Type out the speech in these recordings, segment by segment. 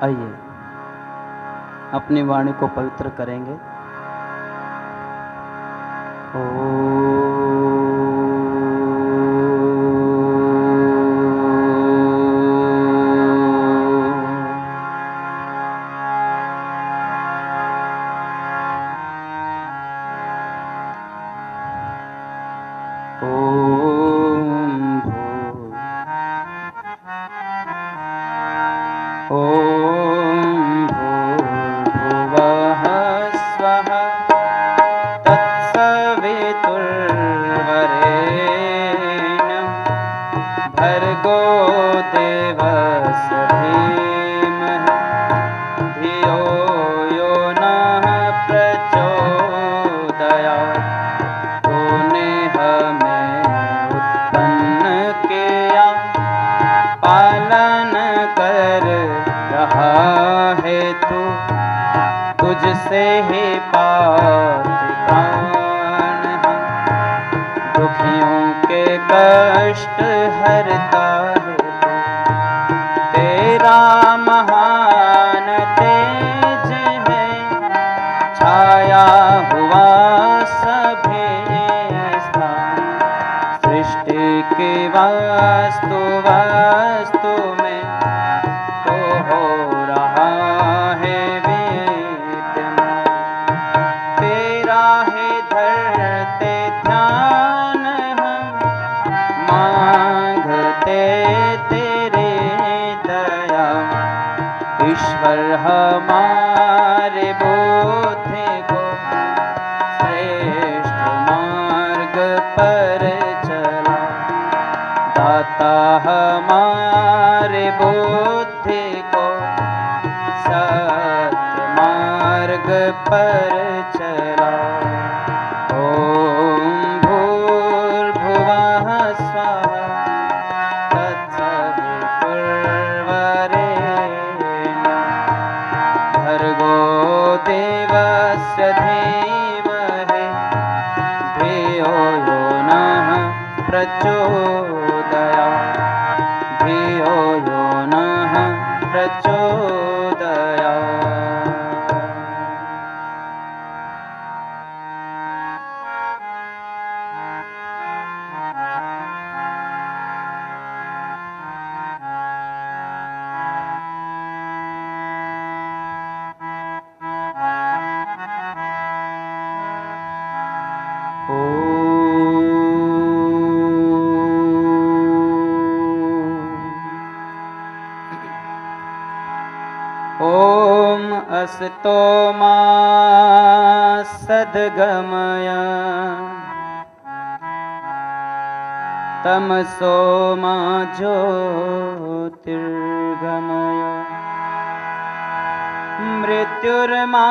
आइए अपनी वाणी को पवित्र करेंगे। भर्गो देवस्य धीमहि धियो यो नः प्रचोदयात्। तूने हमें उत्पन्न किया, पालन कर रहा है तू, तुझसे ही पाते प्राण हम। दुखियों के कष्ट हरता है तेरा महान तेज है, छाया हुआ सभी स्थान। सृष्टि की वास्तु में तो हो रहा है विद्यमान। तेरा है धरते ध्यान हम, मांगते तेरे दया। ईश्वर हमारे बुद्धि को श्रेष्ठ मार्ग पर चला। दाता हमारे बुद्धि को सत्य मार्ग पर चला। ओम भूर्भुवः स्वः तत्सवितुर्वरेण्यं भर्गो देवस्य धीमहि धियो यो नः प्रचोदयात्। धियो यो नः प्रचोदयात्। ॐ असतो मा सद्गमय, तमसो मा ज्योतिर्गमय। मृत्युर्मा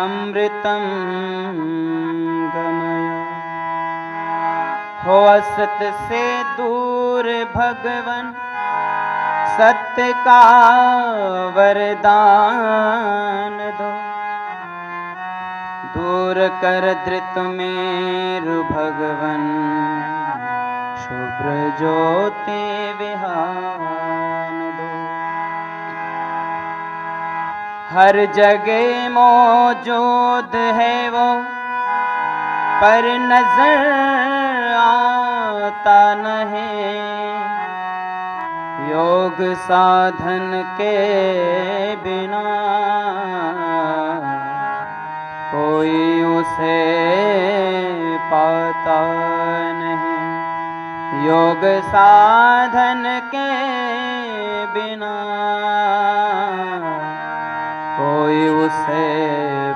अमृतं गमय। हो असत से दूर भगवन, सत्य का वरदान दो। दूर कर धृत मेरु भगवन, शुभ्र ज्योति विहान दो। हर जगह मौजूद है वो, पर नजर आता नहीं। योग साधन के बिना कोई उसे पाता नहीं। योग साधन के बिना कोई उसे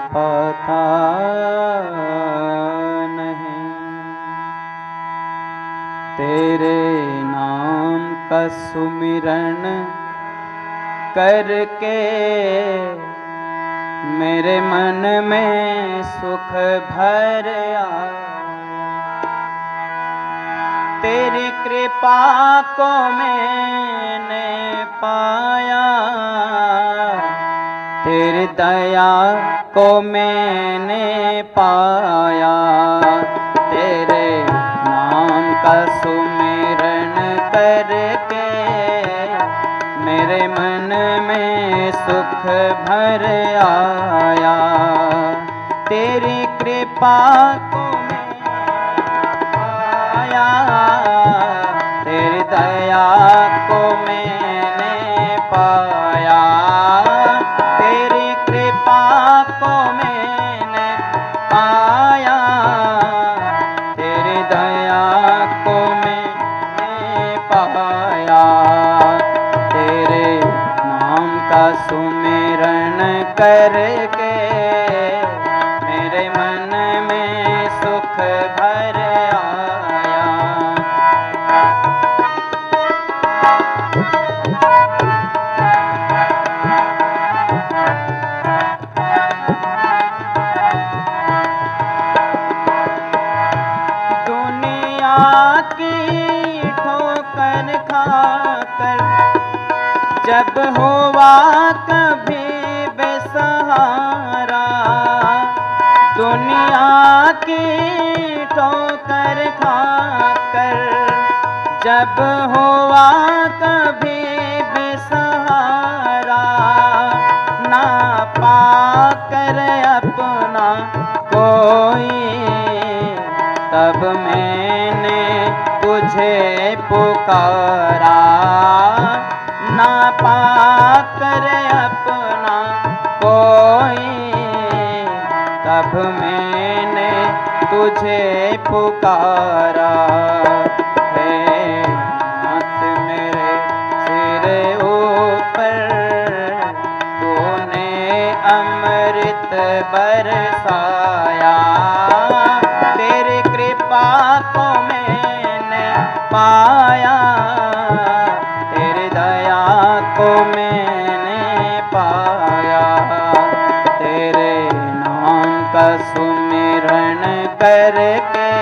पाता नहीं। तेरे नाम का सुमिरन करके मेरे मन में सुख भर आया। तेरी कृपा को मैंने पाया, तेरी दया को मैंने पाया। तेरे नाम का सुमिरन करके मेरे मन में सुख भर आया। तेरी कृपा को पाया, तेरी दया को मैंने पाया। तेरी कृपा को मैंने पाया, तेरी दया को मैंने पाया। तेरे नाम का सुमिरन करके मेरे मन में सुख भर आया। दुनिया की ठोकर खाकर जब हुआ कभी बेसहारा, दुनिया की ठोकर खाकर जब हुआ कभी बेसहारा, ना पाकर अपना कोई तब मैंने तुझे पुकारा। ना पाकर अपना कोई तब मैंने तुझे पुकारा। हे नाथ मेरे सिर ऊपर तूने अमृत बरसाया। तेरी कृपा को मैंने पाया, तेरी दया को मैंने पाया। तेरे नाम का सुमिरन करके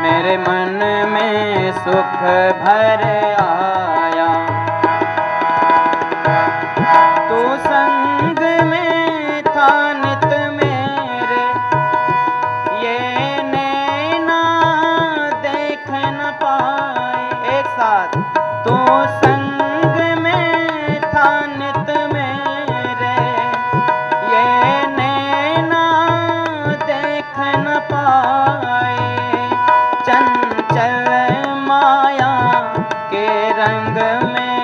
मेरे मन में सुख भर आया। तू संग में था नित मेरे, ये नैना देख न पाए। एक साथ, तू संग में था नित मेरे, ये नैना देख न पाए। चंचल माया के रंग में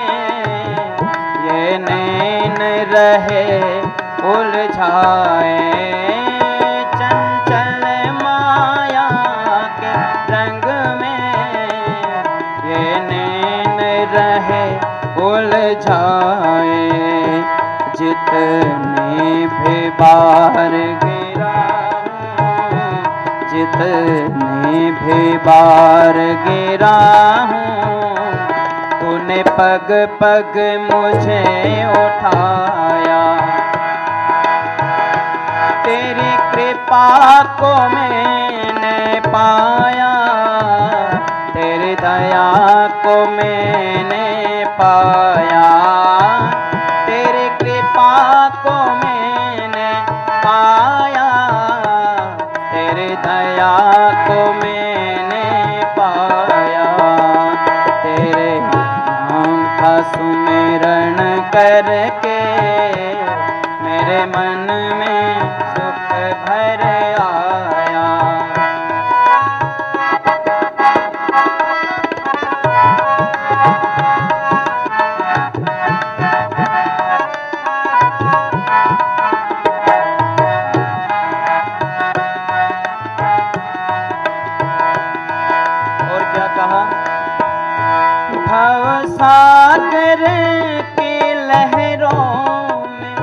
ये नैन रहे उलझाए। चंचल माया के रंग में ये नैन रहे उलझाए। जितने भी बार गिरा हूँ, जितने भी बार गिरा हूँ, तूने पग पग मुझे उठाया। तेरी कृपा को मैंने पाया, तेरी दया को मैंने पाया। तेरी कृपा को मैंने पाया, तेरी दया को मैंने पाया। तेरे नाम का सुमिरन करके मेरे मन में सुख भर आया। और क्या कहा? भव सागर की लहरों में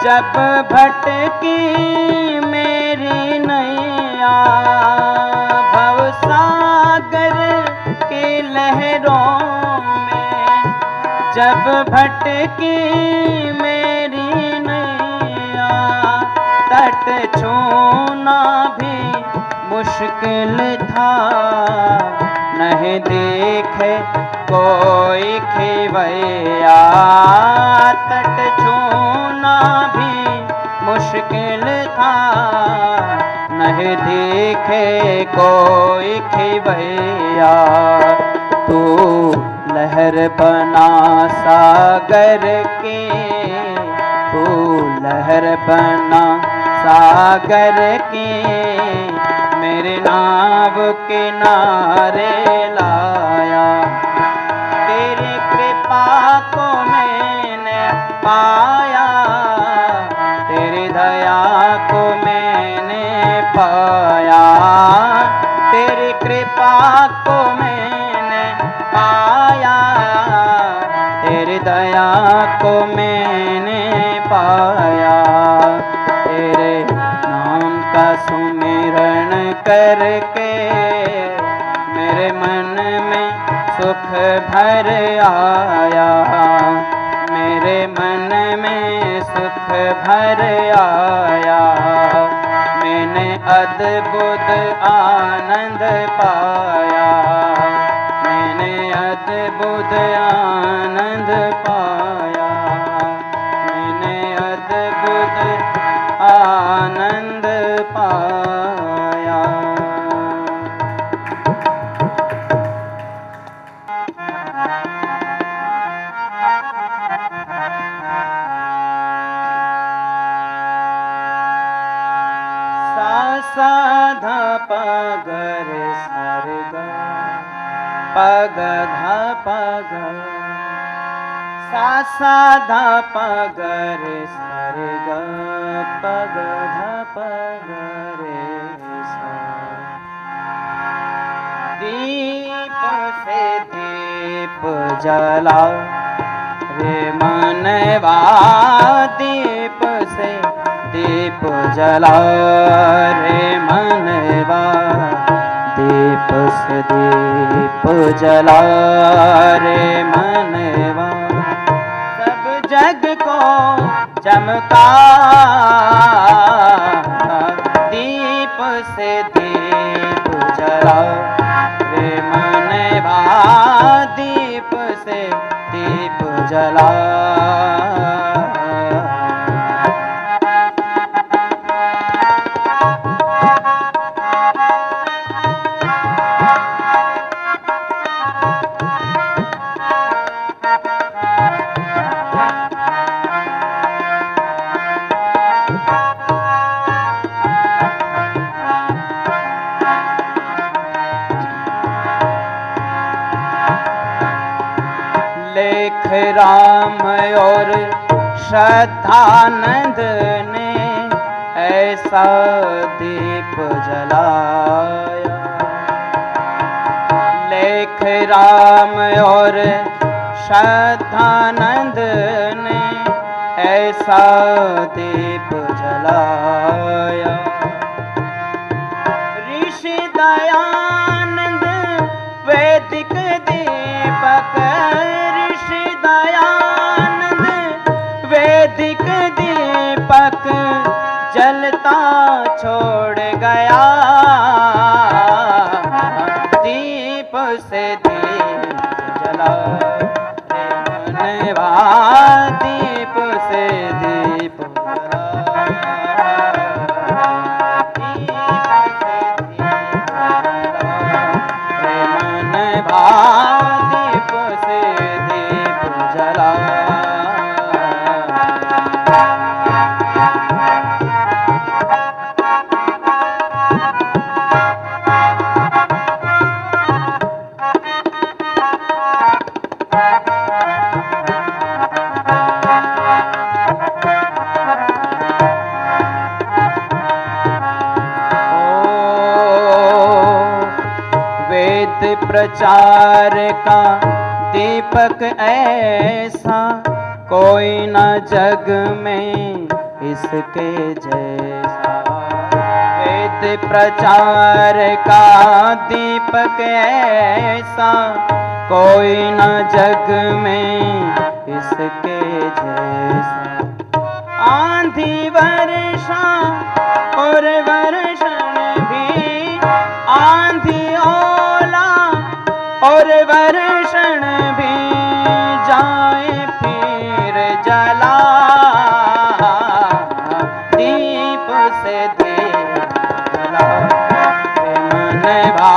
जब भटकी मेरी नैया, भव सागर की लहरों में जब भटकी मेरी नैया, तट छूना भी मुश्किल था, नहीं देखे कोई खेवैया। तट छूना भी मुश्किल था, नहीं देखे कोई खेवैया। तू लहर बना सागर के, तू लहर बना सागर के, मेरे नाव किनारे लाया। तेरी कृपा को मैंने पाया, तेरी दया को मैंने पाया, तेरी कृपा को मैंने पाया, तेरी दया को मैंने पाया। तेरे नाम का सुमिरन करके मेरे मन में सुख भर आया, मेरे मन में सुख भर आया। मैंने अद्भुत आनंद पाया, मैंने अद्भुत आनंद पाया, मैंने अद्भुत आनंद पाया। सा धा प ग रे सा रे ग, प ग धा प ग, सा धा प ग रे सा रे ग, प ग धा प ग रे सा। दीप से दीप जला रे मनवा, दीप से दीप जला रे मनवा, दीप से दीप जला रे मनवा। सब जग को चमका, दीप से दीप जला रे मनवा, दीप से दीप जला। लेख राम और श्रद्धानंद ने ऐसा दीप जलाया। लेख राम और श्रद्धानंद ने ऐसा दीप जलाया। ऋषि दयानंद वैदिक दीपक, ऋषि दयानंद वैदिक दीपक जलता छोड़ गया। दीप से दीप जला रे मनवा, दीप से दीप जला, दीप से दीप जला रे मनवा, दीप से दीप जला। वेद प्रचार का दीपक ऐसा कोई न जग में इसके जैसा। वेद प्रचार का दीपक ऐसा कोई न जग में इसके जैसा। आंधी वर्षा और वर्षण भी, आंधी ओला और वर्षण भी जाए फिर जला। दीप से दीप जला रे मनवा,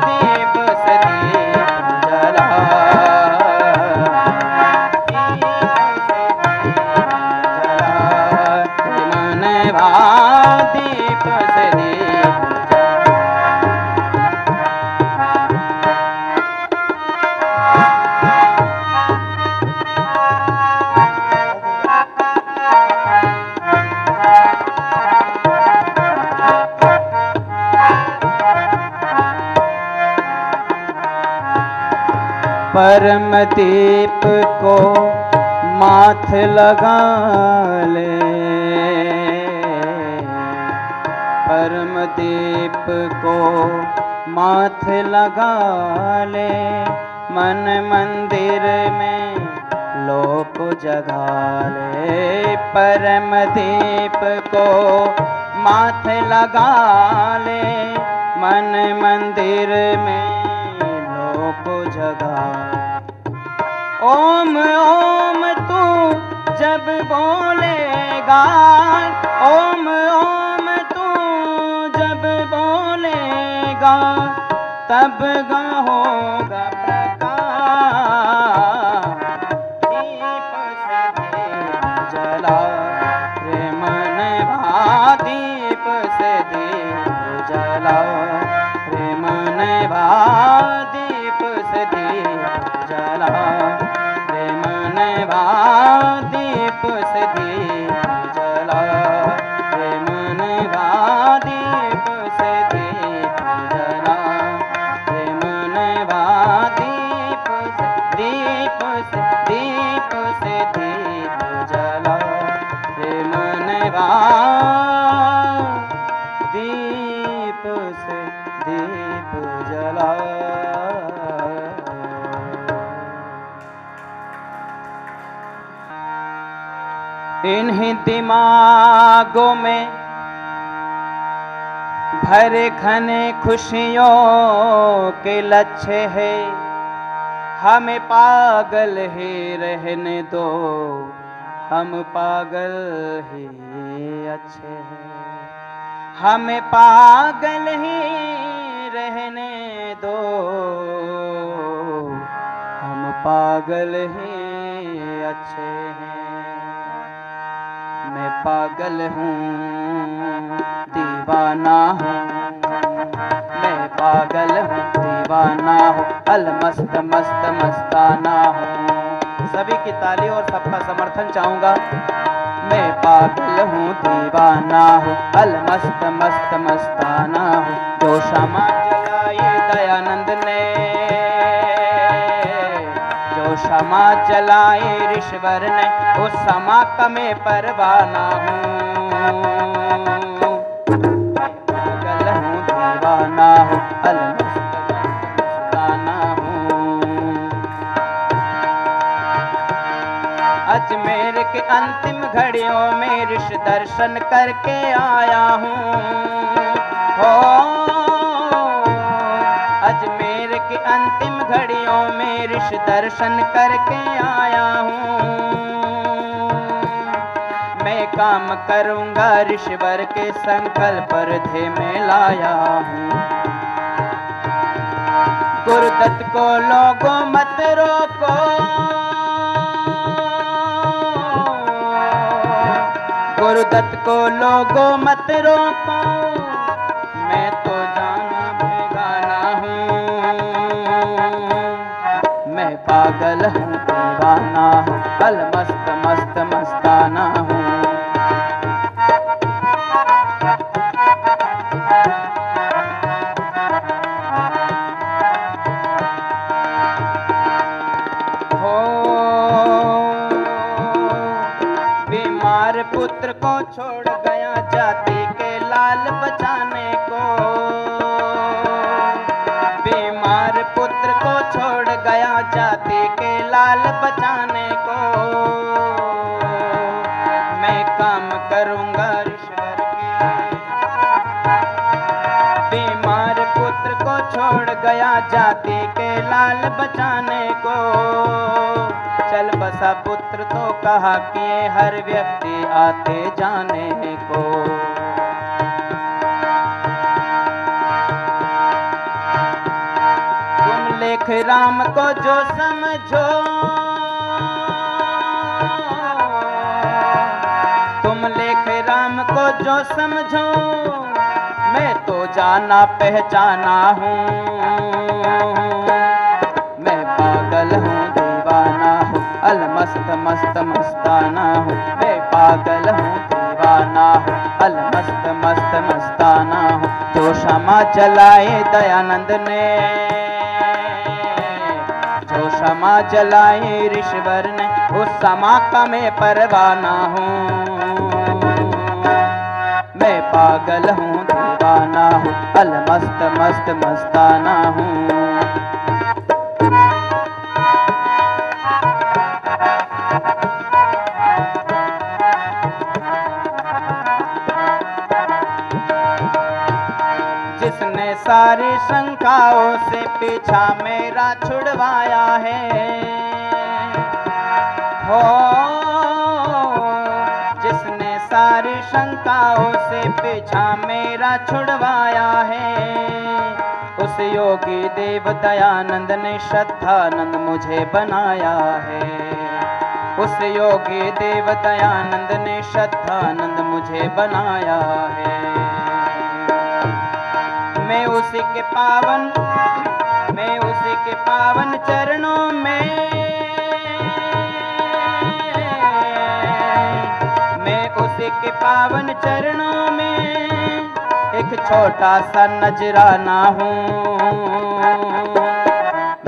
दीप से दीप परम दीप को माथ लगा ले, परम दीप को माथ लगा ले, मन मंदिर में लोक जगा ले। परम दीप को माथ लगा ले, मन मंदिर में लोक जगा। ओम ओम तू जब बोलेगा, ओम ओम तू जब बोलेगा, तब होगा प्रकाश। दीप से दीप जला रे मन भा, दीप से दीप जला रे मन भा, दीप से दीप जला रे मन भा, दीप से दीप जला रे मन भा, दीप से दीप जला रे मन भा, दीप से दीप से दीप से दीप जला रे मन भा, दीप से दीप जला। इन्हीं दिमागों में भरे घने खुशियों के लच्छे है, हमें पागल ही रहने दो, हम पागल ही अच्छे हैं। हमें पागल ही रहने दो, हम पागल ही अच्छे हैं। मैं पागल हूँ दीवाना हूँ, मैं पागल हूँ दीवाना हूँ, अलमस्त मस्त मस्ताना हूँ। सभी की ताली और सबका समर्थन चाहूँगा। मैं पागल हूँ दीवाना हूँ, अलमस्त मस्त मस्ताना हूँ। जो क्षमा जलाए दयानंद ने, जो क्षमा जलाए ऋषवर ने, उस क्षमा का मैं परवाना हूँ। पागल हूँ दीवाना हूँ, अलमस्त मस्ताना हूँ। अजमेर के अंतिम घड़ियों में ऋषि दर्शन करके आया हूँ। हो अजमेर के अंतिम घड़ियों में ऋषि दर्शन करके आया हूँ। मैं काम करूँगा ऋषिवर के संकल्प हृदय में लाया हूँ। गुरुदत्त को लोगों मत रोको, गुरुदत्त को लोगों मत रोको, मैं तो जाना बेगाना हूँ। मैं पागल हूँ दीवाना हूँ, अलमस्त मस्त मस्ताना हूँ। बीमार पुत्र को छोड़ गया जाति के लाल बचाने को, बीमार पुत्र को छोड़ गया जाति के लाल बचाने को। मैं काम करूँगा ईश्वर के, बीमार पुत्र को छोड़ गया जाति के लाल बचाने को। चल बसा पुत्र तो कहा कि हर व्यक्ति आते जाने को। तुम लेख राम को जो समझो, तुम लेख राम को जो समझो, मैं तो जाना पहचाना हूँ। मैं पागल हूँ दीवाना हूँ, अलमस्त मस्त मस्ताना हूँ। मैं पागल हूँ दीवाना हूँ, अलमस्त मस्त मस्ताना हूँ। जो क्षमा जलाए दयानंद ने, जो क्षमा समा जलाए ऋषिवर ने, उस समा का मैं परवाना हूँ। मैं पागल हूँ दीवाना हूँ, अलमस्त मस्त मस्ताना हूँ। जिसने सारी शंकाओं से पीछा मेरा छुड़वाया है, हो जिसने सारी शंकाओं से पीछा मेरा छुड़वाया है, उस योगी देव दयानंद ने श्रद्धानंद मुझे बनाया है। उस योगी देव दयानंद ने श्रद्धानंद मुझे बनाया है। मैं उसी के पावन चरणों में, मैं उसी के पावन चरणों में एक छोटा सा नजराना हूँ।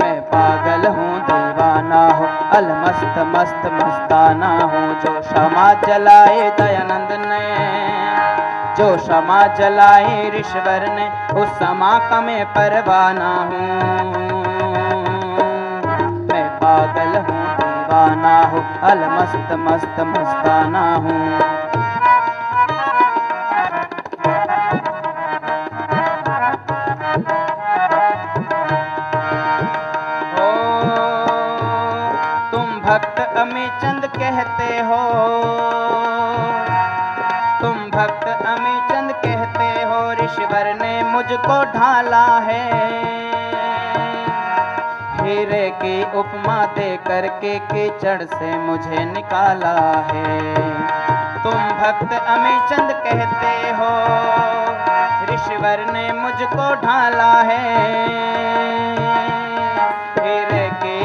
मैं पागल हूँ दीवाना हूँ, अलमस्त मस्त मस्ताना हूँ। जो क्षमा जलाए दयानंद ने, जो क्षमा जलाए ऋषिवर ने, उस समा का मैं परवाना हूँ। मैं पागल हूँ दीवाना हूँ, अलमस्त मस्त मस्ताना हूँ। भक्त अमीचंद कहते हो, तुम भक्त अमीचंद कहते हो, ऋषिवर ने मुझको ढाला है। हीरे की उपमा दे करके कीचड़ से मुझे निकाला है। तुम भक्त अमीचंद कहते हो, ऋषिवर ने मुझको ढाला है।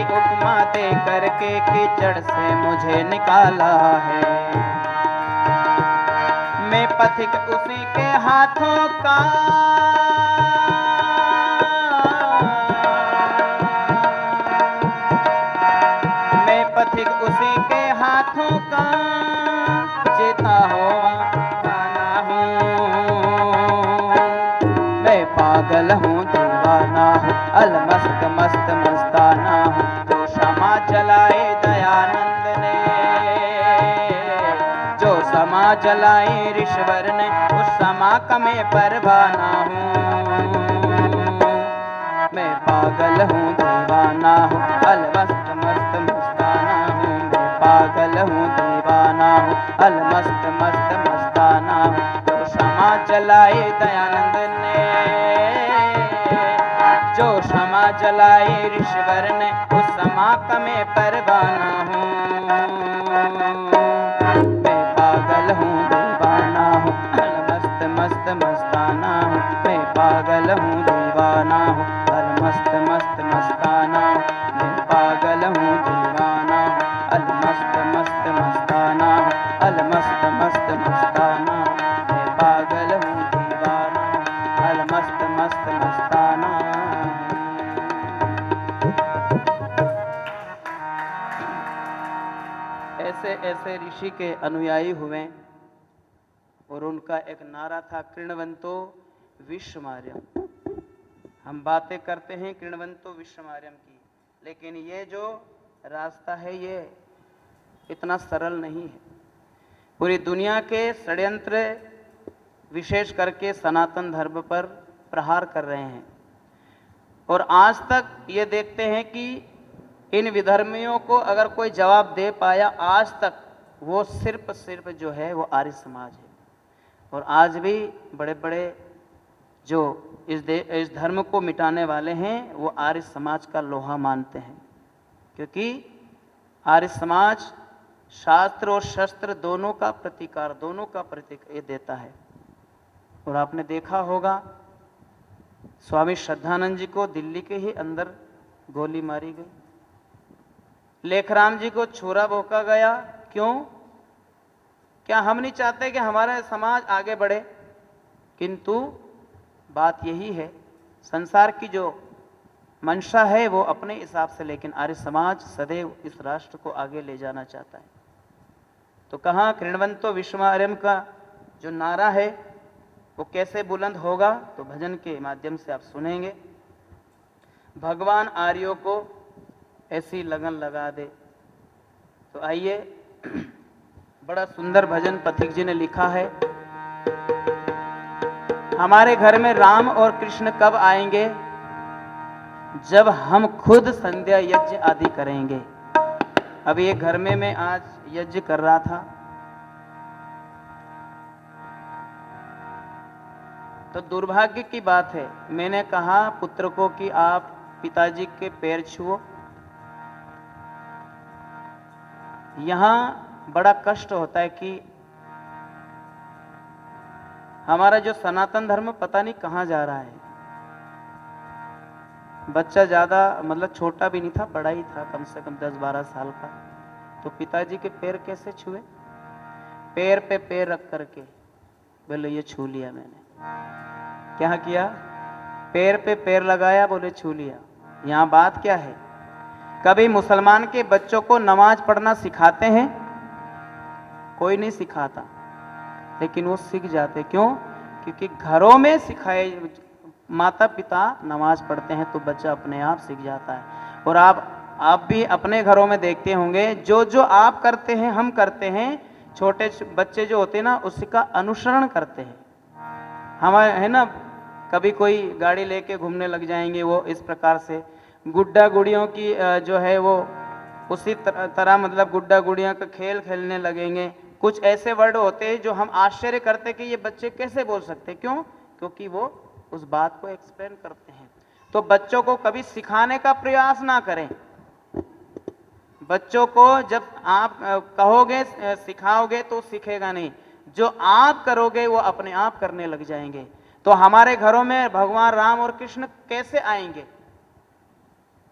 उपमा दे करके कीचड़ से मुझे निकाला है। मैं पथिक उसी के हाथों का, मैं पथिक उसी के हाथों का जीता हुआ गाना हूँ। मैं पागल हूँ दीवाना हूँ, अलमस्त मस्त मस्ताना हूँ। जो क्षमा जलाए दयानंद ने, जो क्षमा जलाए ऋषिवर ने, उस क्षमा का मैं परवाना हूँ। मैं पागल हूँ दीवाना हूँ, अलमस्त मस्त मस्ताना हूँ। मैं पागल हूँ दीवाना हूँ, अलमस्त मस्त मस्ताना हूँ। जो क्षमा जलाए दयानंद ने, जो क्षमा जलाए ऋषिवर ने, उस क्षमा का मैं परवाना हूँ। मैं पागल हूँ दीवाना हूँ, अलमस्त मस्त मस्ताना हूँ। मैं पागल हूँ दीवाना हूँ, अलमस्त मस्त मस्ताना हूँ। मैं पागल हूँ दीवाना हूँ, अलमस्त मस्त मस्ताना हूँ, अलमस्त मस्त मस्ताना हूँ। मैं पागल हूँ दीवाना हूँ, अलमस्त मस्त मस्ताना हूँ। ऐसे ऐसे ऋषि के अनुयायी हुए और उनका एक नारा था, कृण्वन्तो विश्वमार्यम। हम बातें करते हैं कृण्वन्तो विश्वमार्यम की, लेकिन ये जो रास्ता है ये इतना सरल नहीं है। पूरी दुनिया के षड्यंत्र विशेष करके सनातन धर्म पर प्रहार कर रहे हैं और आज तक ये देखते हैं कि इन विधर्मियों को अगर कोई जवाब दे पाया आज तक, वो सिर्फ जो है वो आर्य समाज है। और आज भी बड़े बड़े जो इस धर्म को मिटाने वाले हैं वो आर्य समाज का लोहा मानते हैं, क्योंकि आर्य समाज शास्त्र और शस्त्र दोनों का प्रतिकार, दोनों का प्रतीक ये देता है। और आपने देखा होगा स्वामी श्रद्धानंद जी को दिल्ली के ही अंदर गोली मारी गई, लेखराम जी को छुरा भोंका गया। क्यों? क्या हम नहीं चाहते कि हमारा समाज आगे बढ़े? किंतु बात यही है, संसार की जो मंशा है वो अपने हिसाब से, लेकिन आर्य समाज सदैव इस राष्ट्र को आगे ले जाना चाहता है। तो कहाँ कृण्वन्तो विश्वमार्यम का जो नारा है वो कैसे बुलंद होगा, तो भजन के माध्यम से आप सुनेंगे। भगवान आर्यों को ऐसी लगन लगा दे। तो आइए, बड़ा सुंदर भजन पथिक जी ने लिखा है। हमारे घर में राम और कृष्ण कब आएंगे? जब हम खुद संध्या यज्ञ आदि करेंगे। अभी एक घर में मैं आज यज्ञ कर रहा था, तो दुर्भाग्य की बात है, मैंने कहा पुत्र को कि आप पिताजी के पैर छुओ। यहां बड़ा कष्ट होता है कि हमारा जो सनातन धर्म पता नहीं कहां जा रहा है। बच्चा ज्यादा मतलब छोटा भी नहीं था, बड़ा ही था, कम से कम 10-12 साल का। तो पिताजी के पैर कैसे छुए? पैर पे पैर रख करके बोले ये छू लिया मैंने। क्या किया? पैर पे पैर लगाया, बोले छू लिया। यहां बात क्या है? कभी मुसलमान के बच्चों को नमाज पढ़ना सिखाते हैं? कोई नहीं सिखाता, लेकिन वो सीख जाते। क्यों? क्योंकि घरों में सिखाए, माता पिता नमाज पढ़ते हैं तो बच्चा अपने आप सीख जाता है। और आप भी अपने घरों में देखते होंगे, जो जो आप करते हैं हम करते हैं, छोटे बच्चे जो होते हैं ना उसका अनुसरण करते हैं। हमारे है ना, कभी कोई गाड़ी लेके घूमने लग जाएंगे, वो इस प्रकार से गुड्डा गुड़ियों की जो है वो उसी तरह मतलब गुड्डा गुड़ियों का खेल खेलने लगेंगे। कुछ ऐसे वर्ड होते हैं जो हम आश्चर्य करते कि ये बच्चे कैसे बोल सकते। क्यों? क्योंकि वो उस बात को एक्सप्लेन करते हैं। तो बच्चों को कभी सिखाने का प्रयास ना करें। बच्चों को जब आप कहोगे सिखाओगे तो सीखेगा नहीं, जो आप करोगे वो अपने आप करने लग जाएंगे। तो हमारे घरों में भगवान राम और कृष्ण कैसे आएंगे?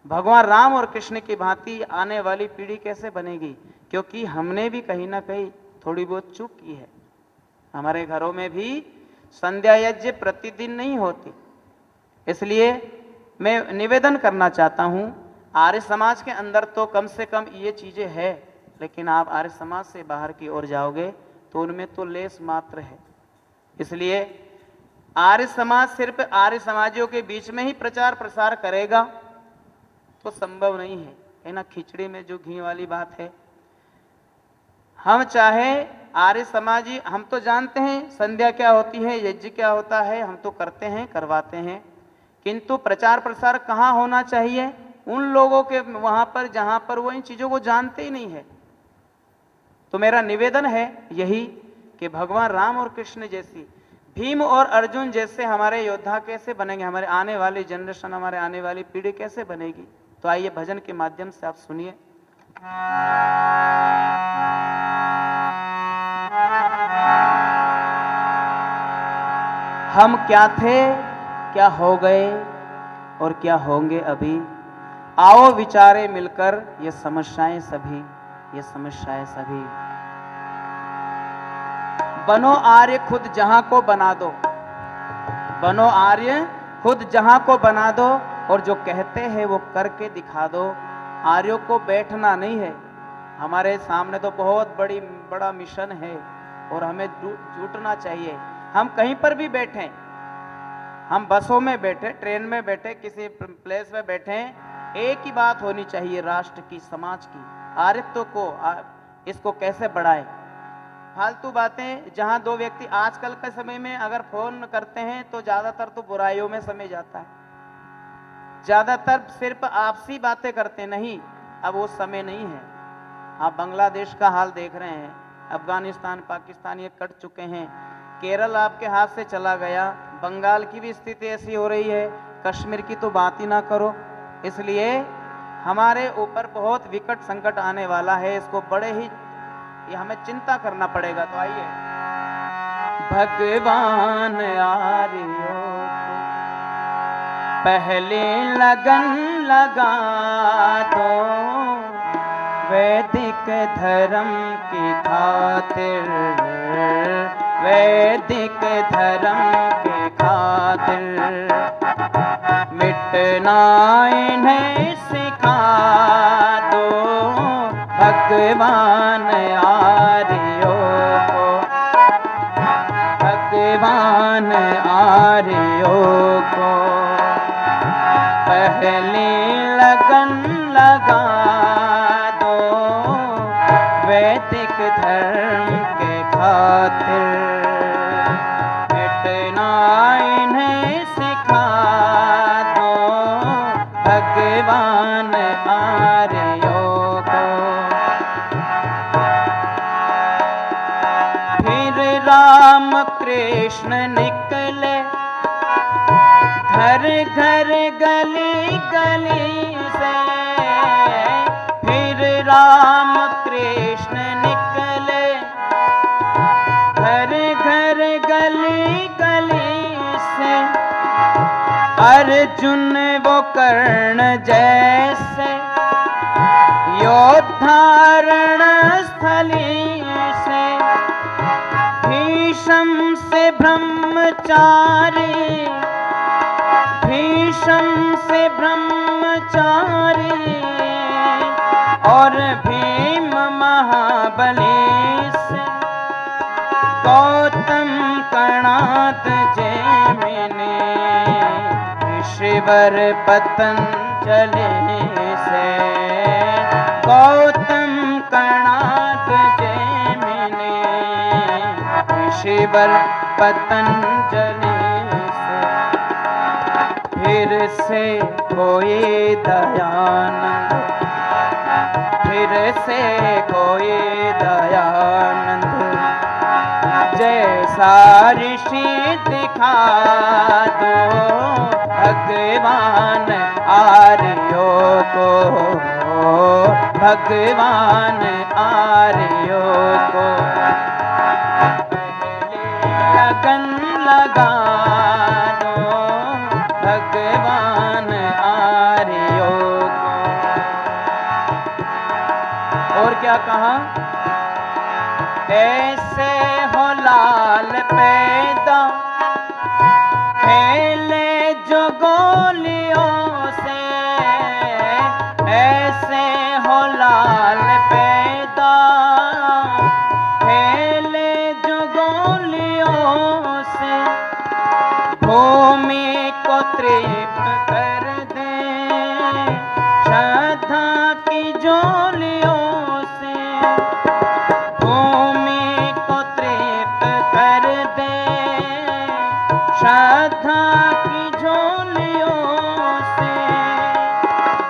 भगवान राम और कृष्ण की भांति आने वाली पीढ़ी कैसे बनेगी? क्योंकि हमने भी कहीं ना कहीं थोड़ी बहुत चूक की है। हमारे घरों में भी संध्या यज्ञ प्रतिदिन नहीं होती। इसलिए मैं निवेदन करना चाहता हूं, आर्य समाज के अंदर तो कम से कम ये चीजें है, लेकिन आप आर्य समाज से बाहर की ओर जाओगे तो उनमें तो लेस मात्र है। इसलिए आर्य समाज सिर्फ आर्य समाजियों के बीच में ही प्रचार प्रसार करेगा तो संभव नहीं है ना। खिचड़ी में जो घी वाली बात है। हम चाहे आर्य समाजी, हम तो जानते हैं संध्या क्या होती है, यज्ञ क्या होता है, हम तो करते हैं, करवाते हैं, किंतु प्रचार प्रसार कहाँ होना चाहिए? उन लोगों के वहां पर जहां पर वो इन चीजों को जानते ही नहीं है। तो मेरा निवेदन है यही कि भगवान राम और कृष्ण जैसी, भीम और अर्जुन जैसे हमारे योद्धा कैसे बनेंगे, हमारे आने वाली जनरेशन, हमारे आने वाली पीढ़ी कैसे बनेगी? तो आइए भजन के माध्यम से आप सुनिए। हम क्या थे, क्या हो गए और क्या होंगे अभी, आओ विचारे मिलकर ये समस्याएं सभी, ये समस्याएं सभी। बनो आर्य खुद जहां को बना दो, बनो आर्य खुद जहां को बना दो, और जो कहते हैं वो करके दिखा दो। आर्यों को बैठना नहीं है, हमारे सामने तो बहुत बड़ा मिशन है और हमें जुटना चाहिए। हम कहीं पर भी बैठें, हम बसों में बैठे, ट्रेन में बैठे, किसी प्लेस में बैठे, एक ही बात होनी चाहिए राष्ट्र की, समाज की, आर्यत्व को, इसको कैसे बढ़ाएं। फालतू बातें, जहां दो व्यक्ति आजकल के समय में अगर फोन करते हैं तो ज्यादातर तो बुराइयों में समय जाता है, ज्यादातर सिर्फ आपसी बातें करते, नहीं, अब वो समय नहीं है। आप बांग्लादेश का हाल देख रहे हैं, अफगानिस्तान, पाकिस्तान ये कट चुके हैं, केरल आपके हाथ से चला गया, बंगाल की भी स्थिति ऐसी हो रही है, कश्मीर की तो बात ही ना करो। इसलिए हमारे ऊपर बहुत विकट संकट आने वाला है, इसको बड़े ही ये हमें चिंता करना पड़ेगा। तो आइए, भगवान आर्यों पहले लगन लगा दो, वैदिक धर्म की खातिर, वैदिक धर्म के खातिर। मिटना इन्हें सिखा दो भगवान आर्यों को, भगवान आर्यों को। पहली लगन लगा दो वैदिक धर्म के खातिर, मिटना इन्हें सिखा दो भगवान आर्यों को। फिर राम कृष्ण निकले घर घर गली गली से, फिर राम कृष्ण निकले घर घर गली गली से। अर्जुन वो कर्ण जैसे योद्धा रणस्थली से, भीष्म से ब्रह्मचारी, भीष्म से ब्रह्मचारी और भीम महाबली से, गौतम कणाद जैमिनी, ऋषिवर पतंजलि से, गौतम कणाद जैमिनी, ऋषिवर पतंजलि से। फिर से कोई दयानंद, फिर से कोई दयानंद जैसा ऋषि दिखा दो भगवान आर्यों को, भगवान आर्यों को। लगन लगा दो भगवान आर्यों को। और क्या कहा? ऐसे हो लाल पैदा खेले जो गोलियों से, ऐसे हो लाल पैदा खेले जो गोलियों से। भूमि को तृप्त कर दे श्रद्धा की झोलियों से, भूमि को तृप्त कर दे श्रद्धा की झोलियों से।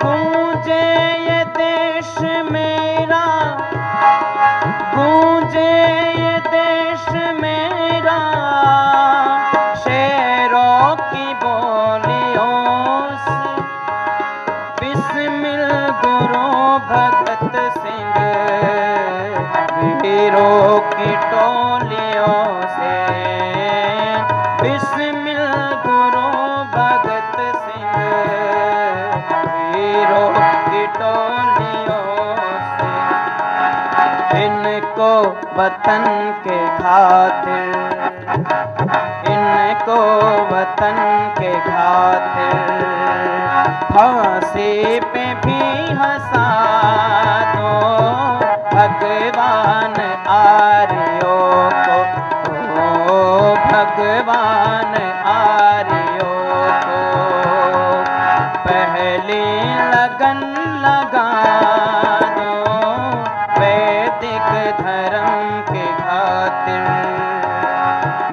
गूंजे ये देश मेरा, गूंजे ये देश मेरा शेरों की बोलियों से। बिस्मिल गुरु भगत सिंह वीरों की टोलियों से, बिस्मिल गुरु भगत सिंह वीरों की टोलियों से। इनको वतन के खातिर, इनको वतन के खातिर फांसी पे भी हंसा दो भगवान आर्यों को, ओ भगवान आर्यों को। पहली लगन लगा दो वैदिक धर्म के खातिर,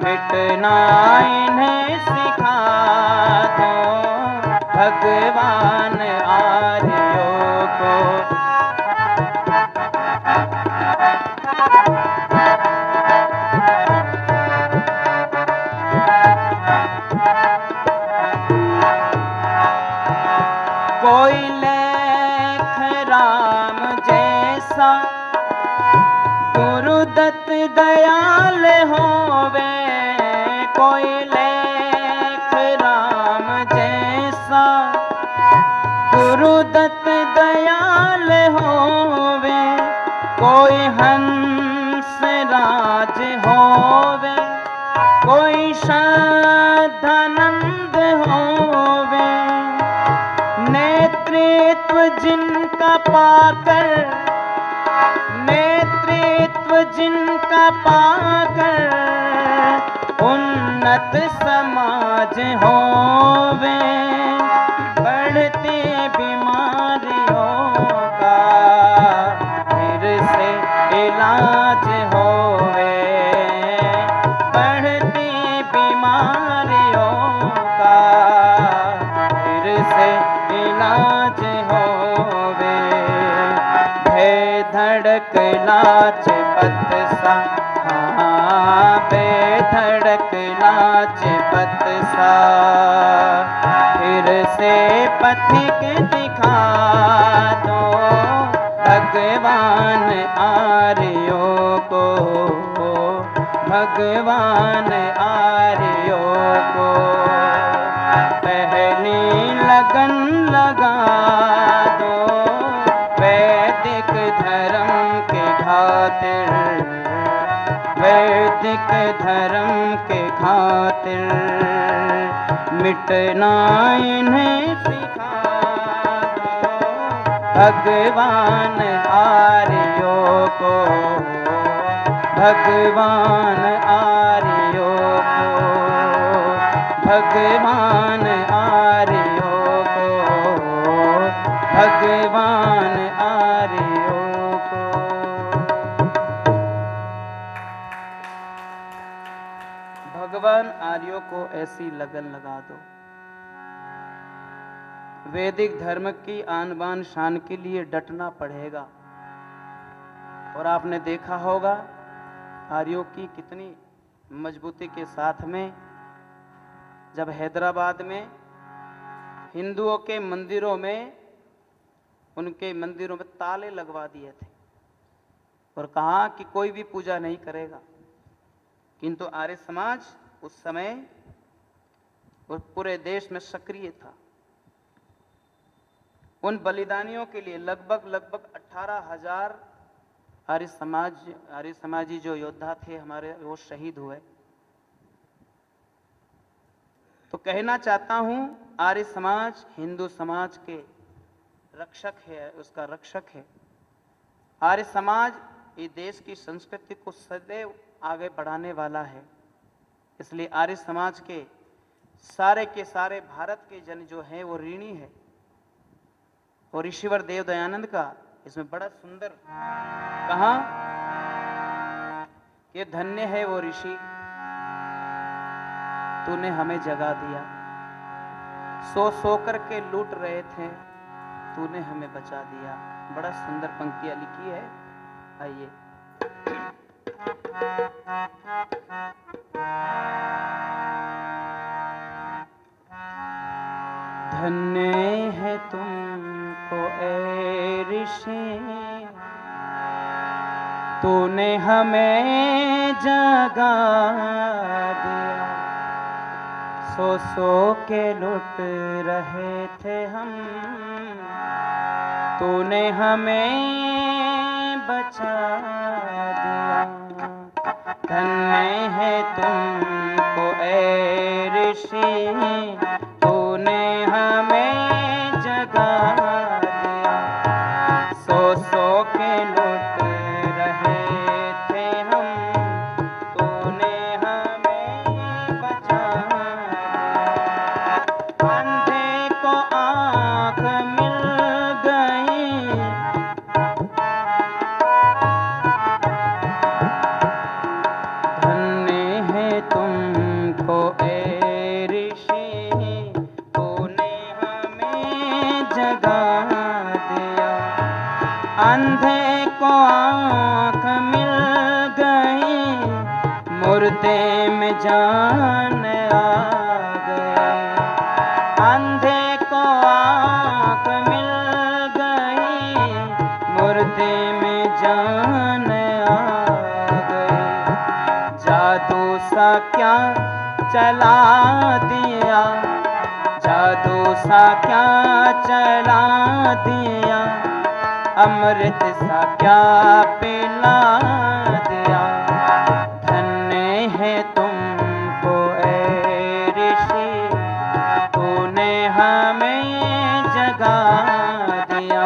मिटना इन्हें सिखा दो भगवान आर्यों को। कोई लेख राम जैसा गुरुदत्त दयाल होवे, कोई लेख राम जैसा गुरुदत्त दयाल होवे। कोई हंस राज होवे, कोई श्रद्धानंद होवे, जिनका पाकर, नेतृत्व जिनका पाकर उन्नत समाज होवे, बढ़ती बीमारियों का फिर से इलाज होवे, बढ़ती बीमारियों का फिर से इलाज होवे। बेधड़क लाज पत सा, हाँ बेधड़क लाज पत सा, फिर से पथिक दिखा दो भगवान आर्यों को, भगवान आर्यों को। पहली लगन लगा दो वैदिक धर्म के खातिर, वैदिक धर्म के खातिर। मिटना इन्हें सिखा दो भगवान आर्यों को, भगवान आर्यों को, भगवान आर्यों को, भगवान आर्यों को। भगवान आर्यों को ऐसी लगन लगा दो। वैदिक धर्म की आन बान शान के लिए डटना पड़ेगा। और आपने देखा होगा आर्यों की कितनी मजबूती के साथ में जब हैदराबाद में हिंदुओं के मंदिरों में, उनके मंदिरों में ताले लगवा दिए थे और कहा कि कोई भी पूजा नहीं करेगा। किंतु आर्य समाज उस समय और पूरे देश में सक्रिय था। उन बलिदानियों के लिए लगभग 18,000 आर्य समाजी जो योद्धा थे हमारे, वो शहीद हुए। तो कहना चाहता हूं आर्य समाज हिंदू समाज के रक्षक है, उसका रक्षक है। आर्य समाज ये देश की संस्कृति को सदैव आगे बढ़ाने वाला है। इसलिए आर्य समाज के सारे भारत के जन जो हैं वो ऋणी है। और ऋषिवर देव दयानंद का इसमें बड़ा सुंदर कहा कि धन्य है वो ऋषि, तूने हमें जगा दिया। सो करके लूट रहे थे, तूने हमें बचा दिया। बड़ा सुंदर पंक्तियां लिखी है। आइए धन्य है तुमको ए ऋषि, तूने हमें जगा दिया। सो के लुट रहे थे हम, तूने हमें बचा दिया। धन्य है तुमको ए ऋषि, तूने हमें जगा दिया। सो के लुट रहे थे हम, तूने हमें बचा दिया। अंधे को आँख मिल गई, धन्य है तुमको ए ऋषि, तूने हमें जगा दिया। अंधे को आँख मिल गई, मुर्दे में जान आ गई। अंधे को आँख मिल गई, मुर्दे में जान आ गई। जादू सा क्या चला दिया, जादू सा क्या चला दिया, अमृत सा क्या पिला दिया। धन्य है तुमको ए ऋषि, तूने हमें जगा दिया।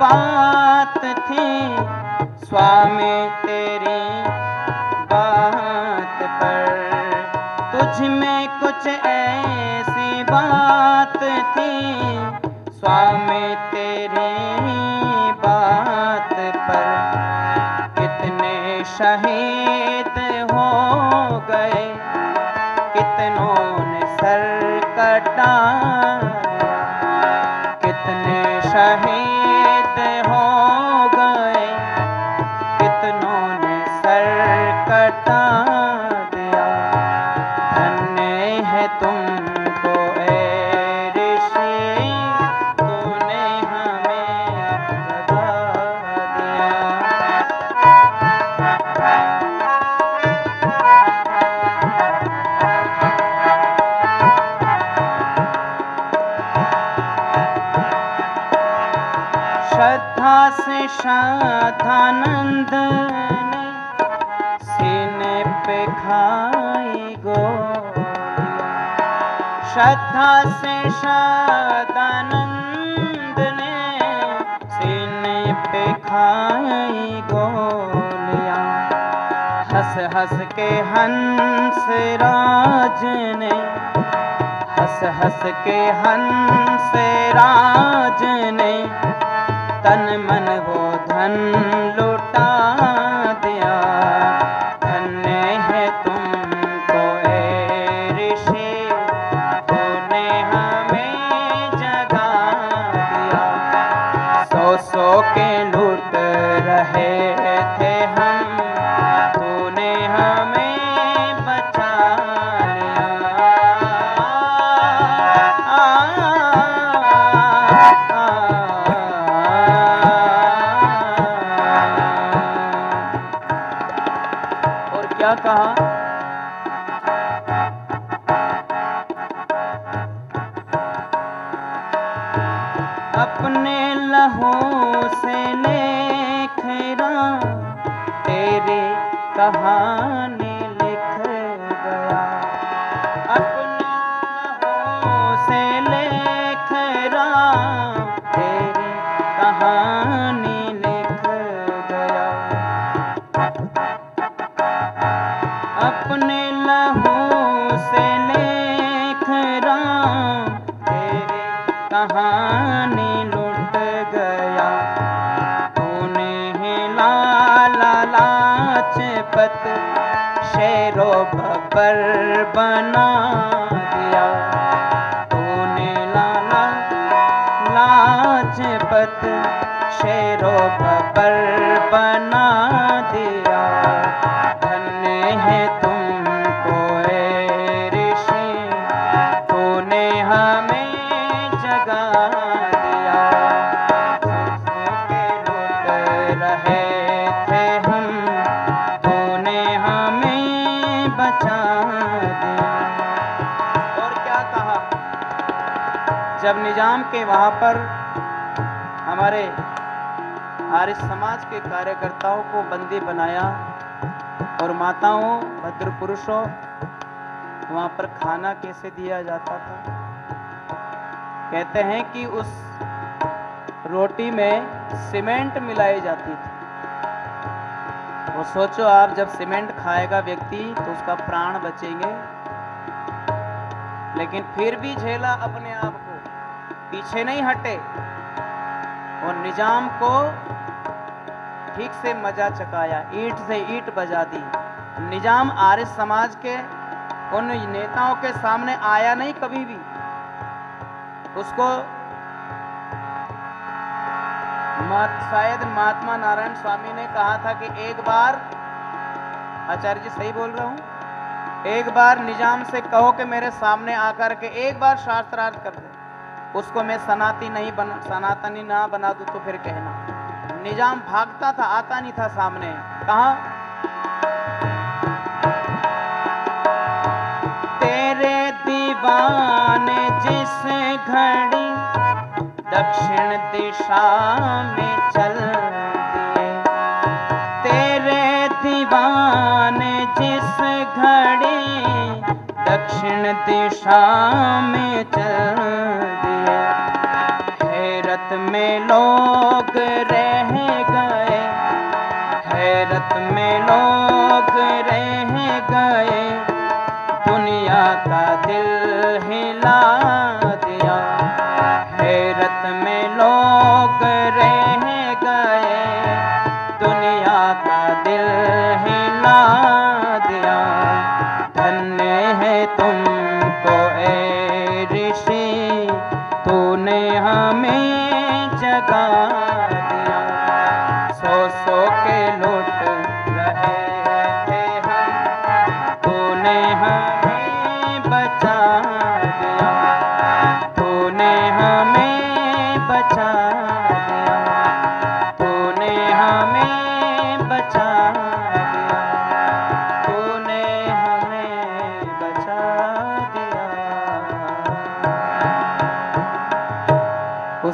बात थी स्वामी तेरी बात पर, तुझ में कुछ ऐसी बात थी स्वामी तेरी बात पर, कितने शहीद हो गए कितनों ने सर कटाया, कितने शहीद हो गए कितनों ने सर कटा दिया। धन्य है तुमको ए ऋषि, तूने हमें जगा दिया। श्रद्धा से श्रद्धानंद ने सीने पे खाई गोलियां, श्रद्धा से श्रद्धानंद ने सीने पे खाई गोलियां, हंस हंस के हंस राज ने, हंस हंस के हंस राज ने तन मन वो धन लुटा दिया। धन्य है तुमको ए ऋषि, तूने हमें जगा दिया। सौ सौ के लूट रहे थे हम, तूने हमें बचा लिया। और क्या कहा, अपने लहू से लेख राम तेरी कहानी लिख गया, अपने लहू से लेख राम तेरी कहानी लिख गया, अपने लहू से लेख राम तेरी कहानी लुट गया। तूने ही लाला लाजपत शेरो बब्बर बना दिया, तूने लाला लाजपत शेरो बब्बर बना दिया। धन्य है तुमको ए ऋषि, तूने हमें जगा दिया। सौ के लुट रहे थे हम, तूने हमें बचा दिया। और क्या कहा, जब निजाम के वहां पर हमारे आर्य समाज के कार्यकर्ताओं को बंदी बनाया और माताओं भद्र पुरुषों वहां पर खाना कैसे दिया जाता था, कहते हैं कि उस रोटी में सीमेंट मिलाई जाती थी। वो सोचो आप, जब सीमेंट खाएगा व्यक्ति तो उसका प्राण बचेंगे, लेकिन फिर भी झेला अपने आप को, पीछे नहीं हटे और निजाम को ठीक से मजा चकाया, ईंट से ईंट बजा दी। निजाम आर्य समाज के उन नेताओं के सामने आया नहीं कभी भी, उसको शायद महात्मा नारायण स्वामी ने कहा था कि एक बार, आचार्य जी सही बोल रहा हूं, एक बार निजाम से कहो कि मेरे सामने आकर के एक बार शास्त्रार्थ कर दे, उसको मैं सनातनी ना बना दूं तो फिर कहना। निजाम भागता था, आता नहीं था सामने। कहा, तेरे दीवाने जिस घड़ी दक्षिण दिशा में चल दिए, तेरे दीवाने जिस घड़ी दक्षिण दिशा में चल दिए, हैरत में लोग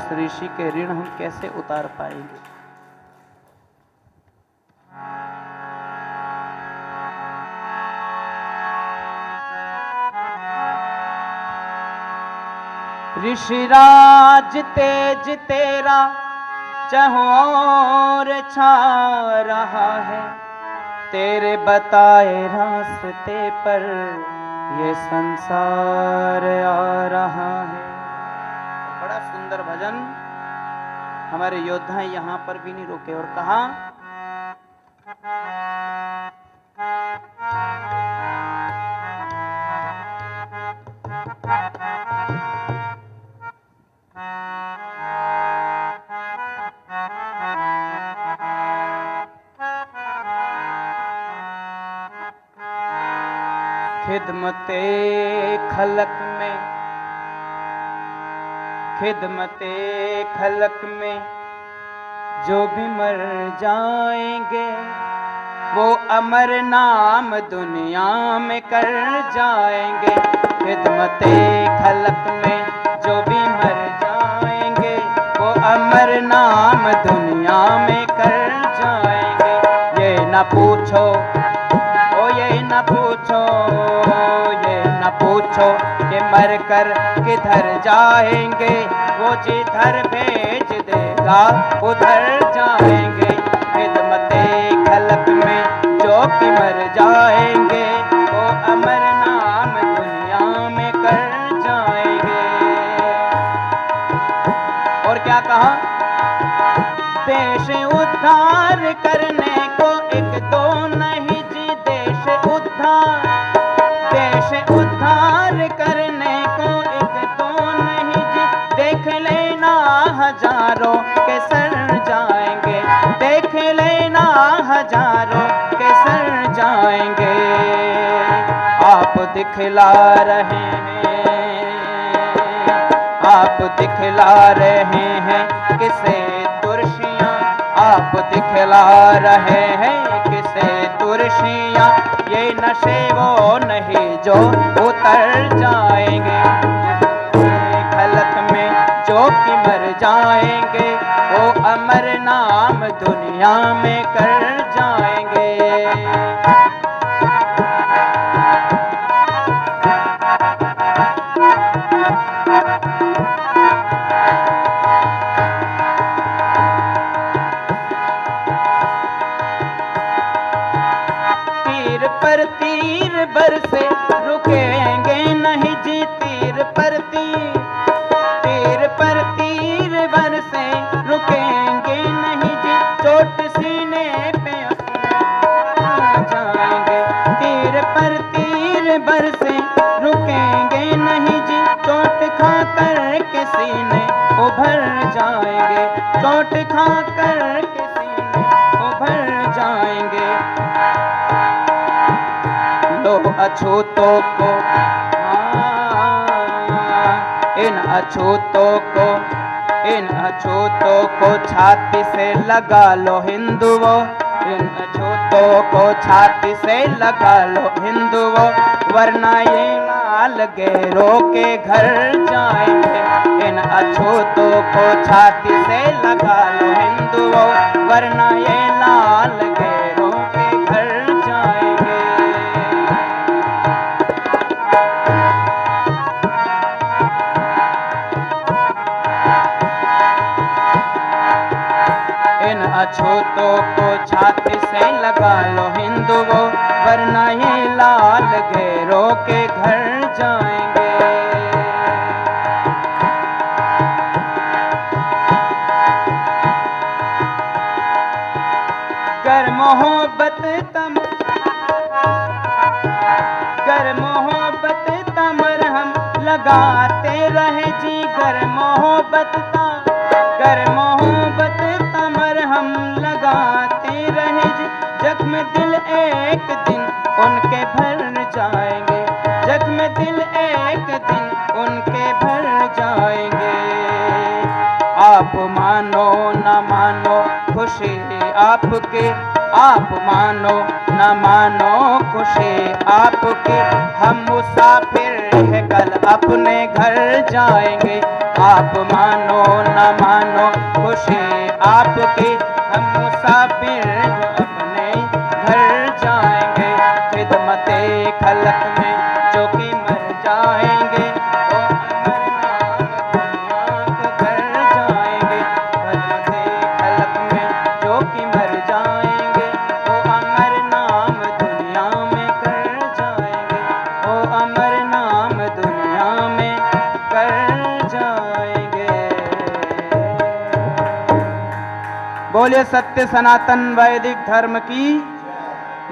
उस ऋषि के ऋण हम कैसे उतार पाएंगे। ऋषिराज तेज तेरा चहोर छा रहा है, तेरे बताए रास्ते पर ये संसार आ रहा है। बड़ा सुंदर भजन। हमारे योद्धा यहाँ पर भी नहीं रुके और कहा, खिदमते खलक में, खिदमते खलक में जो भी मर जाएंगे, वो अमर नाम दुनिया में कर जाएंगे। खिदमते खलक में जो भी मर जाएंगे, वो अमर नाम दुनिया में कर जाएंगे। ये न पूछो, ओ ये न पूछो, ये न पूछो कि मर कर किधर जाएंगे, वो जिधर भेज देगा उधर जाएंगे। खिदमते खलक में जो कि मर जाएंगे, वो अमर नाम दुनिया में कर जाएंगे। और क्या कहा, देश उद्धार करने को एक दो नहीं जी, देश उद्धार, देश उद्धार करने को एक दो नहीं जी, देख लेना हजारों के सर जाएंगे, देख लेना हजारों के सर जाएंगे। आप दिखला रहे हैं, आप दिखला रहे हैं किसे तुर्शियां, आप दिखला रहे हैं किसे तुर्शियां। ये नशे वो नहीं जो उतर जाएंगे। खलक में जो कि मर जाएंगे, वो अमर नाम दुनिया में कर जाएंगे। तीर पर तीर बरसे रुकेंगे नहीं जी, तीर पर तीर, तीर पर तीर बरसे रुकेंगे नहीं जी, चोट सीने पे आ जाएंगे। तीर पर तीर बरसे रुकेंगे नहीं जी, चोट खा कर के सीने उभर जाएंगे, चोट खा कर के सीने उभर जाएंगे। लो अछूतों को, इन अछूतों को, इन अछूतों को छाती से लगा लो हिंदुओं, इन अछूतों को छाती से लगा लो हिंदुओं, वरना ये लाल गैरों के घर जाएंगे। इन अछूतों को छाती से लगा लो हिंदुओं, वरना ये लाल गैरों के घर जाएंगे। इन अछूतों को छाती से लगा लो हिंदुओं, वरना ये लाल गैरों के घर जाएंगे। कर मोहब्बत तम, कर मोहब्बत तमर हम लगाते रहे जी, कर मोहब्बत ता, कर मोहब्बत तमर हम लगाते रहे जी, जख्म दिल एक दिन उनके भर जाएंगे, जख्म दिल एक दिन उनके भर जाएंगे। आप मानो न मानो खुशी आपके, आप मानो न मानो खुशी आपके, हम मुसाफिर है कल अपने घर जाएंगे। आप मानो न मानो खुशी आपकी, हम मुसाफिर जो अपने घर जाएंगे। खिदमते खलक में जो कि मर जाएंगे, वो अमर नाम दुनिया को कर जाएंगे। खिदमते खलक में जो कि मर जाएंगे, वो अमर नाम दुनिया में कर जाएंगे। वो अमर नाम दुनिया में कर जाएंगे। बोलिए सत्य सनातन वैदिक धर्म की,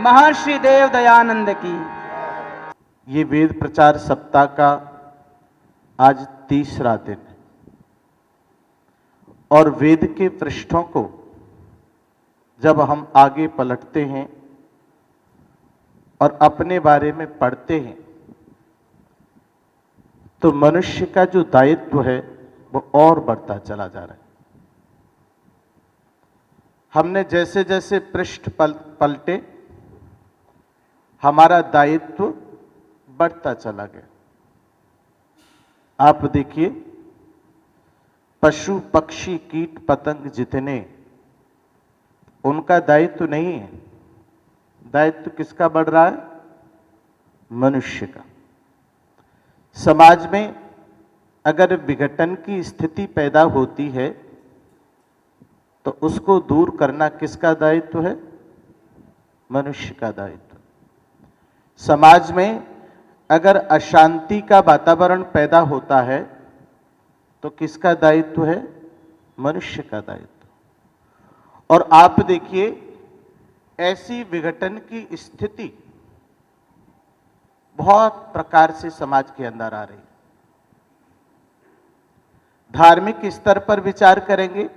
महर्षि देव दयानंद की। ये वेद प्रचार सप्ताह का आज तीसरा दिन है और वेद के पृष्ठों को जब हम आगे पलटते हैं और अपने बारे में पढ़ते हैं तो मनुष्य का जो दायित्व है वो और बढ़ता चला जा रहा है। हमने जैसे जैसे पृष्ठ पलटे हमारा दायित्व बढ़ता चला गया। आप देखिए, पशु पक्षी कीट पतंग जितने, उनका दायित्व नहीं है। दायित्व किसका बढ़ रहा है? मनुष्य का। समाज में अगर विघटन की स्थिति पैदा होती है तो उसको दूर करना किसका दायित्व है? मनुष्य का दायित्व। समाज में अगर अशांति का वातावरण पैदा होता है तो किसका दायित्व है? मनुष्य का दायित्व। और आप देखिए, ऐसी विघटन की स्थिति बहुत प्रकार से समाज के अंदर आ रही है। धार्मिक स्तर पर विचार करेंगे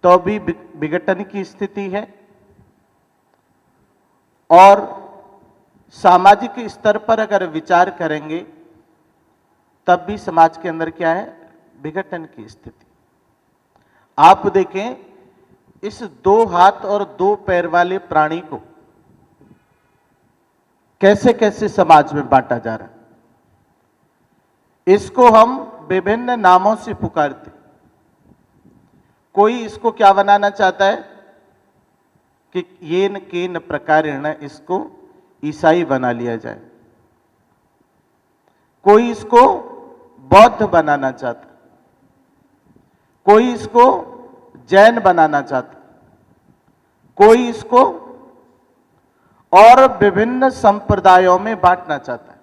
तो भी विघटन की स्थिति है, और सामाजिक स्तर पर अगर विचार करेंगे तब भी समाज के अंदर क्या है? विघटन की स्थिति। आप देखें, इस 2 हाथ और 2 पैर वाले प्राणी को कैसे कैसे समाज में बांटा जा रहा है। इसको हम विभिन्न नामों से पुकारते। कोई इसको क्या बनाना चाहता है कि येन केन प्रकारेण इसको ईसाई बना लिया जाए। कोई इसको बौद्ध बनाना चाहता, कोई इसको जैन बनाना चाहता, कोई इसको और विभिन्न संप्रदायों में बांटना चाहता है।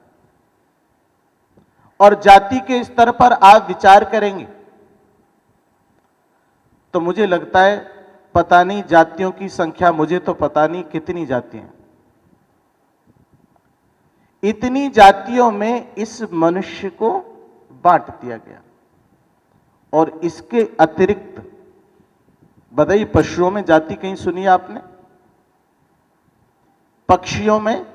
और जाति के स्तर पर आप विचार करेंगे तो मुझे लगता है पता नहीं जातियों की संख्या, मुझे तो पता नहीं कितनी जातियां। इतनी जातियों में इस मनुष्य को बांट दिया गया। और इसके अतिरिक्त बताइए, पशुओं में जाति कहीं सुनी है आपने? पक्षियों में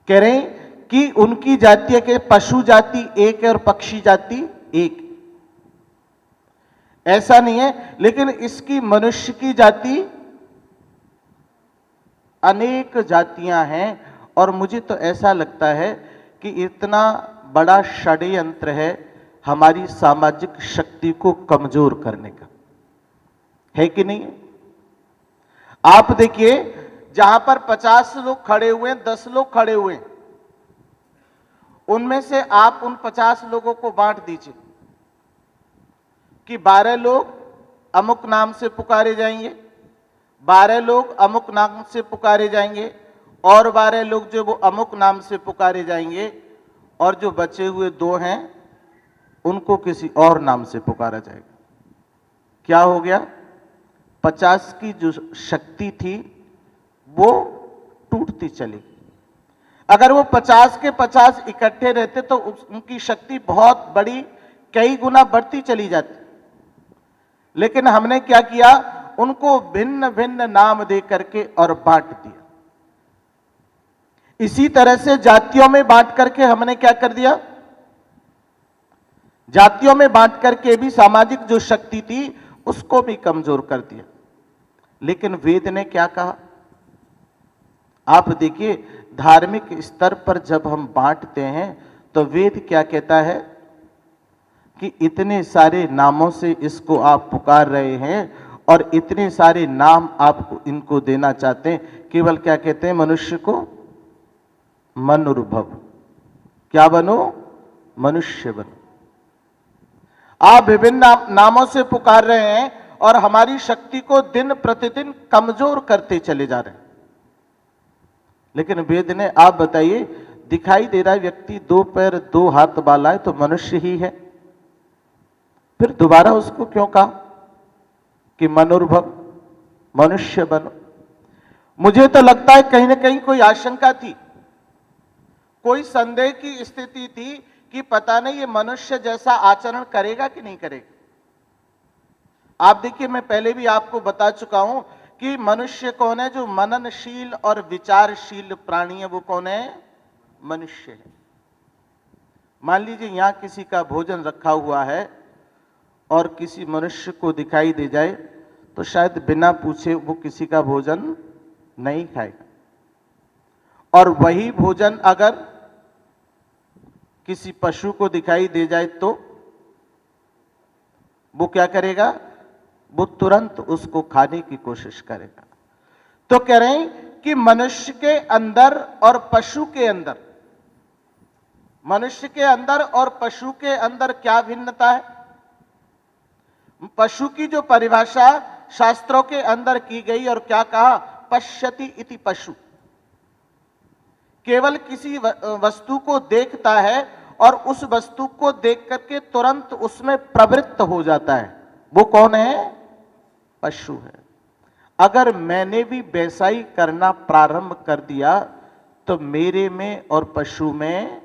कह रहे हैं कि उनकी जाति के पशु जाति एक है और पक्षी जाति एक। ऐसा नहीं है, लेकिन इसकी मनुष्य की जाति अनेक जातियां हैं। और मुझे तो ऐसा लगता है कि इतना बड़ा षड्यंत्र है हमारी सामाजिक शक्ति को कमजोर करने का, है कि नहीं? आप देखिए, जहां पर 50 लोग खड़े हुए हैं, 10 लोग खड़े हुए हैं, उनमें से आप उन 50 लोगों को बांट दीजिए कि 12 लोग अमुक नाम से पुकारे जाएंगे, 12 लोग अमुक नाम से पुकारे जाएंगे, और 12 लोग जो वो अमुक नाम से पुकारे जाएंगे, और जो बचे हुए 2 हैं उनको किसी और नाम से पुकारा जाएगा। क्या हो गया? 50 की जो शक्ति थी वो टूटती चली। अगर वो 50 के 50 इकट्ठे रहते तो उनकी शक्ति बहुत बड़ी, कई गुना बढ़ती चली जाती। लेकिन हमने क्या किया? उनको भिन्न भिन्न नाम दे करके और बांट दिया। इसी तरह से जातियों में बांट करके हमने क्या कर दिया? जातियों में बांट करके भी सामाजिक जो शक्ति थी उसको भी कमजोर कर दिया। लेकिन वेद ने क्या कहा? आप देखिए, धार्मिक स्तर पर जब हम बांटते हैं तो वेद क्या कहता है? कि इतने सारे नामों से इसको आप पुकार रहे हैं और इतने सारे नाम आप इनको देना चाहते हैं। केवल क्या कहते हैं मनुष्य को? मनुर्भव। क्या बनो? मनुष्य बनो। आप विभिन्न नामों से पुकार रहे हैं और हमारी शक्ति को दिन प्रतिदिन कमजोर करते चले जा रहे हैं। लेकिन वेद ने, आप बताइए, दिखाई दे रहा है व्यक्ति 2 पैर 2 हाथ वाला है तो मनुष्य ही है, फिर दोबारा उसको क्यों कहा कि मनुर्भव, मनुष्य बनो? मुझे तो लगता है कहीं ना कहीं कोई आशंका थी, कोई संदेह की स्थिति थी कि पता नहीं ये मनुष्य जैसा आचरण करेगा कि नहीं करेगा। आप देखिए, मैं पहले भी आपको बता चुका हूं कि मनुष्य कौन है? जो मननशील और विचारशील प्राणी है वो कौन है? मनुष्य है। मान लीजिए यहां किसी का भोजन रखा हुआ है और किसी मनुष्य को दिखाई दे जाए तो शायद बिना पूछे वो किसी का भोजन नहीं खाएगा, और वही भोजन अगर किसी पशु को दिखाई दे जाए तो वो क्या करेगा? वो तुरंत उसको खाने की कोशिश करेगा। तो कह रहे हैं कि मनुष्य के अंदर और पशु के अंदर, मनुष्य के अंदर और पशु के अंदर क्या भिन्नता है? पशु की जो परिभाषा शास्त्रों के अंदर की गई और क्या कहा? पश्यति इति पशु। केवल किसी वस्तु को देखता है और उस वस्तु को देख करके तुरंत उसमें प्रवृत्त हो जाता है, वो कौन है? पशु है। अगर मैंने भी वैसा ही करना प्रारंभ कर दिया तो मेरे में और पशु में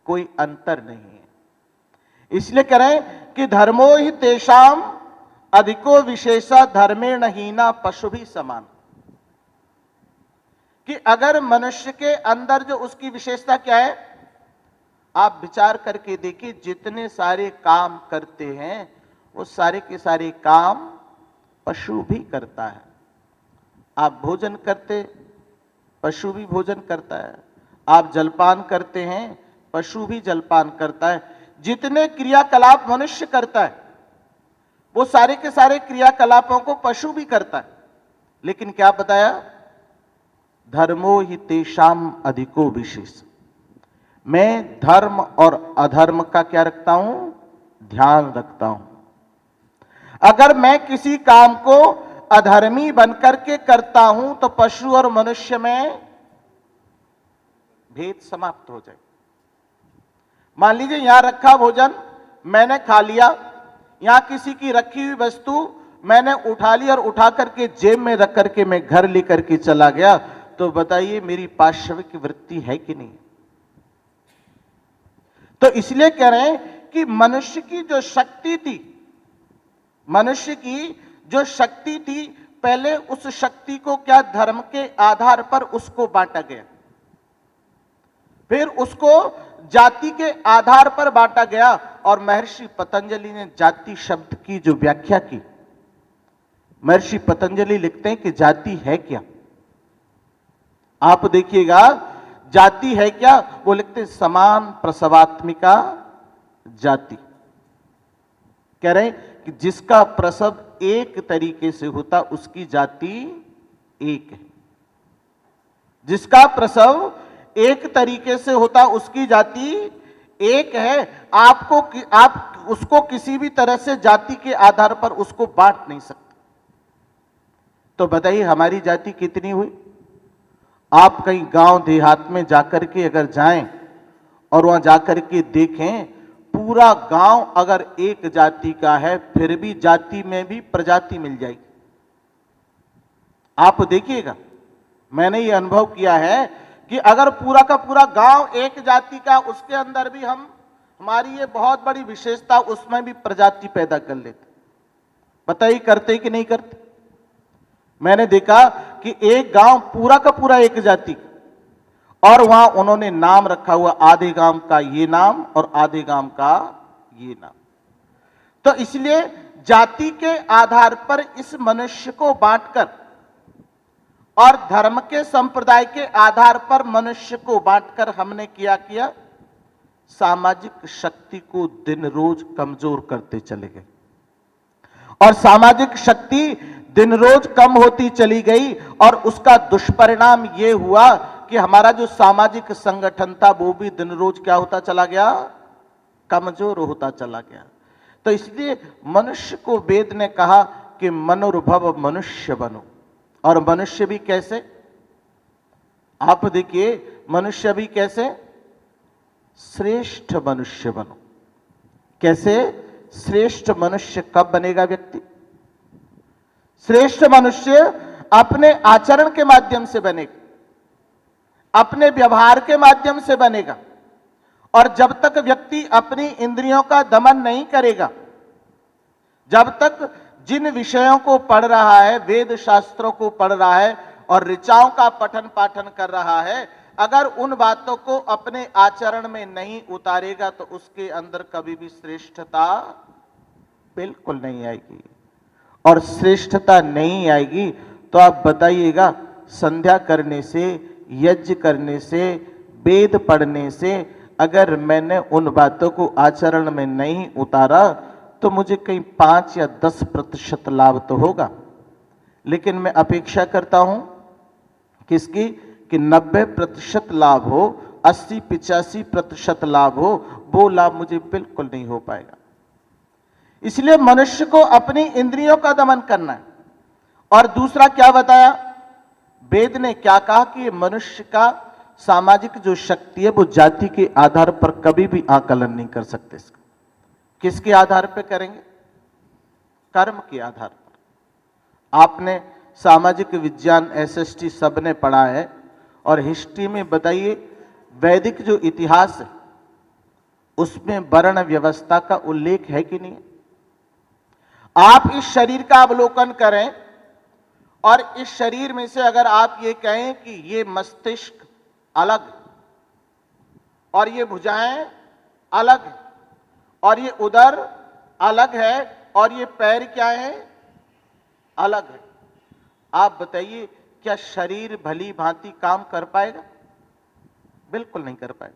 कोई अंतर नहीं है। इसलिए कह रहे हैं कि धर्मो ही तेषाम अधिको विशेषा धर्मेण हीना पशु भी समान। कि अगर मनुष्य के अंदर जो उसकी विशेषता क्या है, आप विचार करके देखिए, जितने सारे काम करते हैं वो सारे के सारे काम पशु भी करता है। आप भोजन करते, पशु भी भोजन करता है। आप जलपान करते हैं, पशु भी जलपान करता है। जितने क्रियाकलाप मनुष्य करता है वो सारे के सारे क्रियाकलापों को पशु भी करता है। लेकिन क्या बताया? धर्मो हि तेषाम अधिको विशेष। मैं धर्म और अधर्म का क्या रखता हूं? ध्यान रखता हूं। अगर मैं किसी काम को अधर्मी बनकर के करता हूं तो पशु और मनुष्य में भेद समाप्त हो जाए। मान लीजिए यहां रखा भोजन मैंने खा लिया, यहां किसी की रखी हुई वस्तु मैंने उठा ली और उठा करके जेब में रख करके मैं घर लेकर के चला गया, तो बताइए मेरी पाशविक वृत्ति है कि नहीं? तो इसलिए कह रहे हैं कि मनुष्य की जो शक्ति थी, मनुष्य की जो शक्ति थी, पहले उस शक्ति को क्या धर्म के आधार पर उसको बांटा गया, फिर उसको जाति के आधार पर बांटा गया। और महर्षि पतंजलि ने जाति शब्द की जो व्याख्या की, महर्षि पतंजलि लिखते हैं कि जाति है क्या? आप देखिएगा जाति है क्या, वो लिखते हैं समान प्रसवात्मिका जाति। कह रहे हैं कि जिसका प्रसव एक तरीके से होता उसकी जाति एक है। जिसका प्रसव एक तरीके से होता उसकी जाति एक है। आप उसको किसी भी तरह से जाति के आधार पर उसको बांट नहीं सकते। तो बताइए हमारी जाति कितनी हुई? आप कहीं गांव देहात में जाकर के अगर जाएं और वहां जाकर के देखें, पूरा गांव अगर एक जाति का है फिर भी जाति में भी प्रजाति मिल जाएगी। आप देखिएगा, मैंने ये अनुभव किया है कि अगर पूरा का पूरा गांव एक जाति का, उसके अंदर भी हमारी ये बहुत बड़ी विशेषता, उसमें भी प्रजाति पैदा कर लेते। बताइए करते कि नहीं करते? मैंने देखा कि एक गांव पूरा का पूरा एक जाति, और वहां उन्होंने नाम रखा हुआ, आधे गांव का ये नाम और आधे गांव का ये नाम। तो इसलिए जाति के आधार पर इस मनुष्य को बांटकर और धर्म के संप्रदाय के आधार पर मनुष्य को बांटकर हमने क्या किया? सामाजिक शक्ति को दिन रोज कमजोर करते चले गए और सामाजिक शक्ति दिन रोज कम होती चली गई और उसका दुष्परिणाम यह हुआ कि हमारा जो सामाजिक संगठन था वो भी दिन रोज क्या होता चला गया, कमजोर होता चला गया। तो इसलिए मनुष्य को वेद ने कहा कि मनुर्भव मनुष्य बनो। और मनुष्य भी कैसे, आप देखिए मनुष्य भी कैसे, श्रेष्ठ मनुष्य बनो। कैसे श्रेष्ठ मनुष्य कब बनेगा व्यक्ति? श्रेष्ठ मनुष्य अपने आचरण के माध्यम से बनेगा, अपने व्यवहार के माध्यम से बनेगा। और जब तक व्यक्ति अपनी इंद्रियों का दमन नहीं करेगा, जब तक जिन विषयों को पढ़ रहा है, वेद शास्त्रों को पढ़ रहा है और ऋचाओं का पठन पाठन कर रहा है, अगर उन बातों को अपने आचरण में नहीं उतारेगा तो उसके अंदर कभी भी श्रेष्ठता बिल्कुल नहीं आएगी। और श्रेष्ठता नहीं आएगी तो आप बताइएगा, संध्या करने से, यज्ञ करने से, वेद पढ़ने से अगर मैंने उन बातों को आचरण में नहीं उतारा तो मुझे कहीं 5 या 10% लाभ तो होगा, लेकिन मैं अपेक्षा करता हूं किसकी, कि 90% लाभ हो, 80-85% लाभ हो, वो लाभ मुझे बिल्कुल नहीं हो पाएगा। इसलिए मनुष्य को अपनी इंद्रियों का दमन करना है। और दूसरा क्या बताया वेद ने, क्या कहा कि मनुष्य का सामाजिक जो शक्ति है वो जाति के आधार पर कभी भी आकलन नहीं कर सकते। इसका किसके आधार पर करेंगे? कर्म के आधार पर। आपने सामाजिक विज्ञान एसएसटी सबने पढ़ा है और हिस्ट्री में बताइए, वैदिक जो इतिहास है उसमें वर्ण व्यवस्था का उल्लेख है कि नहीं? आप इस शरीर का अवलोकन करें और इस शरीर में से अगर आप ये कहें कि ये मस्तिष्क अलग और ये भुजाएं अलग है और ये उदर अलग है और ये पैर क्या है, अलग है, आप बताइए क्या शरीर भली भांति काम कर पाएगा? बिल्कुल नहीं कर पाएगा।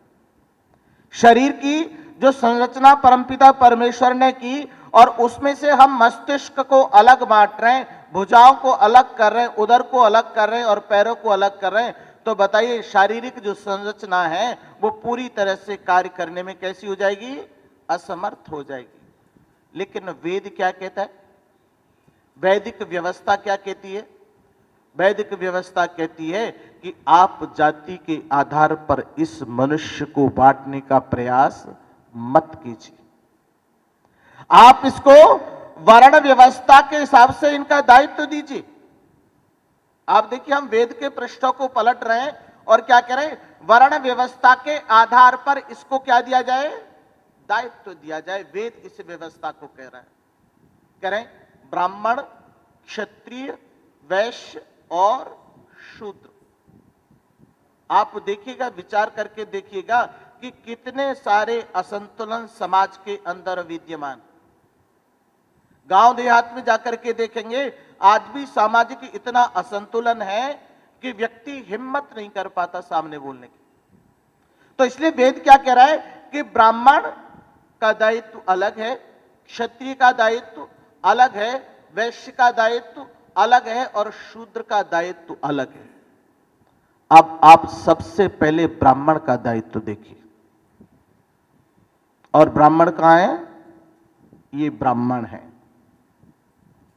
शरीर की जो संरचना परमपिता परमेश्वर ने की और उसमें से हम मस्तिष्क को अलग बांट रहे हैं, भुजाओं को अलग कर रहे हैं, उदर को अलग कर रहे हैं और पैरों को अलग कर रहे हैं, तो बताइए शारीरिक जो संरचना है वो पूरी तरह से कार्य करने में कैसी हो जाएगी? असमर्थ हो जाएगी। लेकिन वेद क्या कहता है? वैदिक व्यवस्था क्या कहती है? वैदिक व्यवस्था कहती है कि आप जाति के आधार पर इस मनुष्य को बांटने का प्रयास मत कीजिए। आप इसको वर्ण व्यवस्था के हिसाब से इनका दायित्व दीजिए। आप देखिए हम वेद के पृष्ठों को पलट रहे हैं और क्या कह रहे हैं? वर्ण व्यवस्था के आधार पर इसको क्या दिया जाए? दायित्व दिया जाए। वेद इस व्यवस्था को कह रहा है, कह रहे हैं ब्राह्मण, क्षत्रिय, वैश्य और शूद्र। आप देखिएगा, विचार करके देखिएगा कि कितने सारे असंतुलन समाज के अंदर विद्यमान। गांव देहात में जाकर के देखेंगे, आज भी सामाजिक इतना असंतुलन है कि व्यक्ति हिम्मत नहीं कर पाता सामने बोलने की। तो इसलिए वेद क्या कह रहा है कि ब्राह्मण का दायित्व अलग है, क्षत्रिय का दायित्व अलग है, वैश्य का दायित्व अलग है और शूद्र का दायित्व अलग है। अब आप सबसे पहले ब्राह्मण का दायित्व देखिए। और ब्राह्मण कहां है? ये ब्राह्मण है।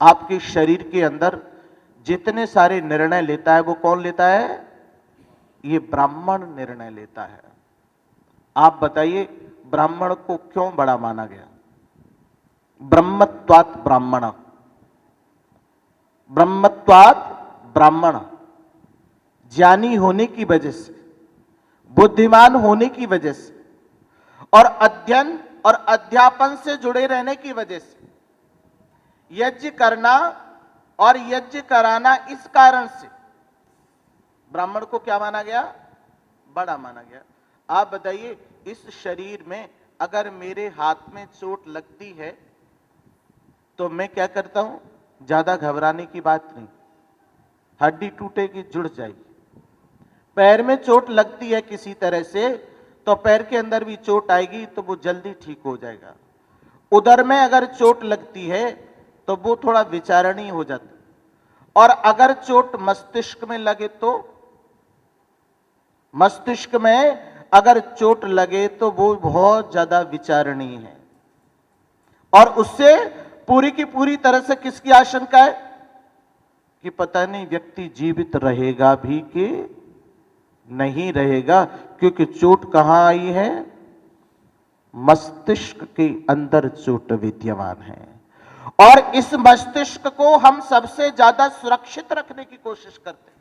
आपके शरीर के अंदर जितने सारे निर्णय लेता है वो कौन लेता है? ये ब्राह्मण निर्णय लेता है। आप बताइए ब्राह्मण को क्यों बड़ा माना गया? ब्रह्मत्वात् ब्राह्मण, ब्रह्मत्वात् ब्राह्मण, ज्ञानी होने की वजह से, बुद्धिमान होने की वजह से और अध्ययन और अध्यापन से जुड़े रहने की वजह से, यज्ञ करना और यज्ञ कराना, इस कारण से ब्राह्मण को क्या माना गया? बड़ा माना गया। आप बताइए इस शरीर में अगर मेरे हाथ में चोट लगती है तो मैं क्या करता हूं? ज्यादा घबराने की बात नहीं, हड्डी टूटेगी, जुड़ जाएगी। पैर में चोट लगती है किसी तरह से तो पैर के अंदर भी चोट आएगी तो वो जल्दी ठीक हो जाएगा। उदर में अगर चोट लगती है तो वो थोड़ा विचारणीय हो जाता है, और अगर चोट मस्तिष्क में लगे तो, मस्तिष्क में अगर चोट लगे तो वो बहुत ज्यादा विचारणीय है, और उससे पूरी की पूरी तरह से किसकी आशंका है कि पता नहीं व्यक्ति जीवित रहेगा भी कि नहीं रहेगा, क्योंकि चोट कहां आई है, मस्तिष्क के अंदर चोट विद्यमान है। और इस मस्तिष्क को हम सबसे ज्यादा सुरक्षित रखने की कोशिश करते हैं।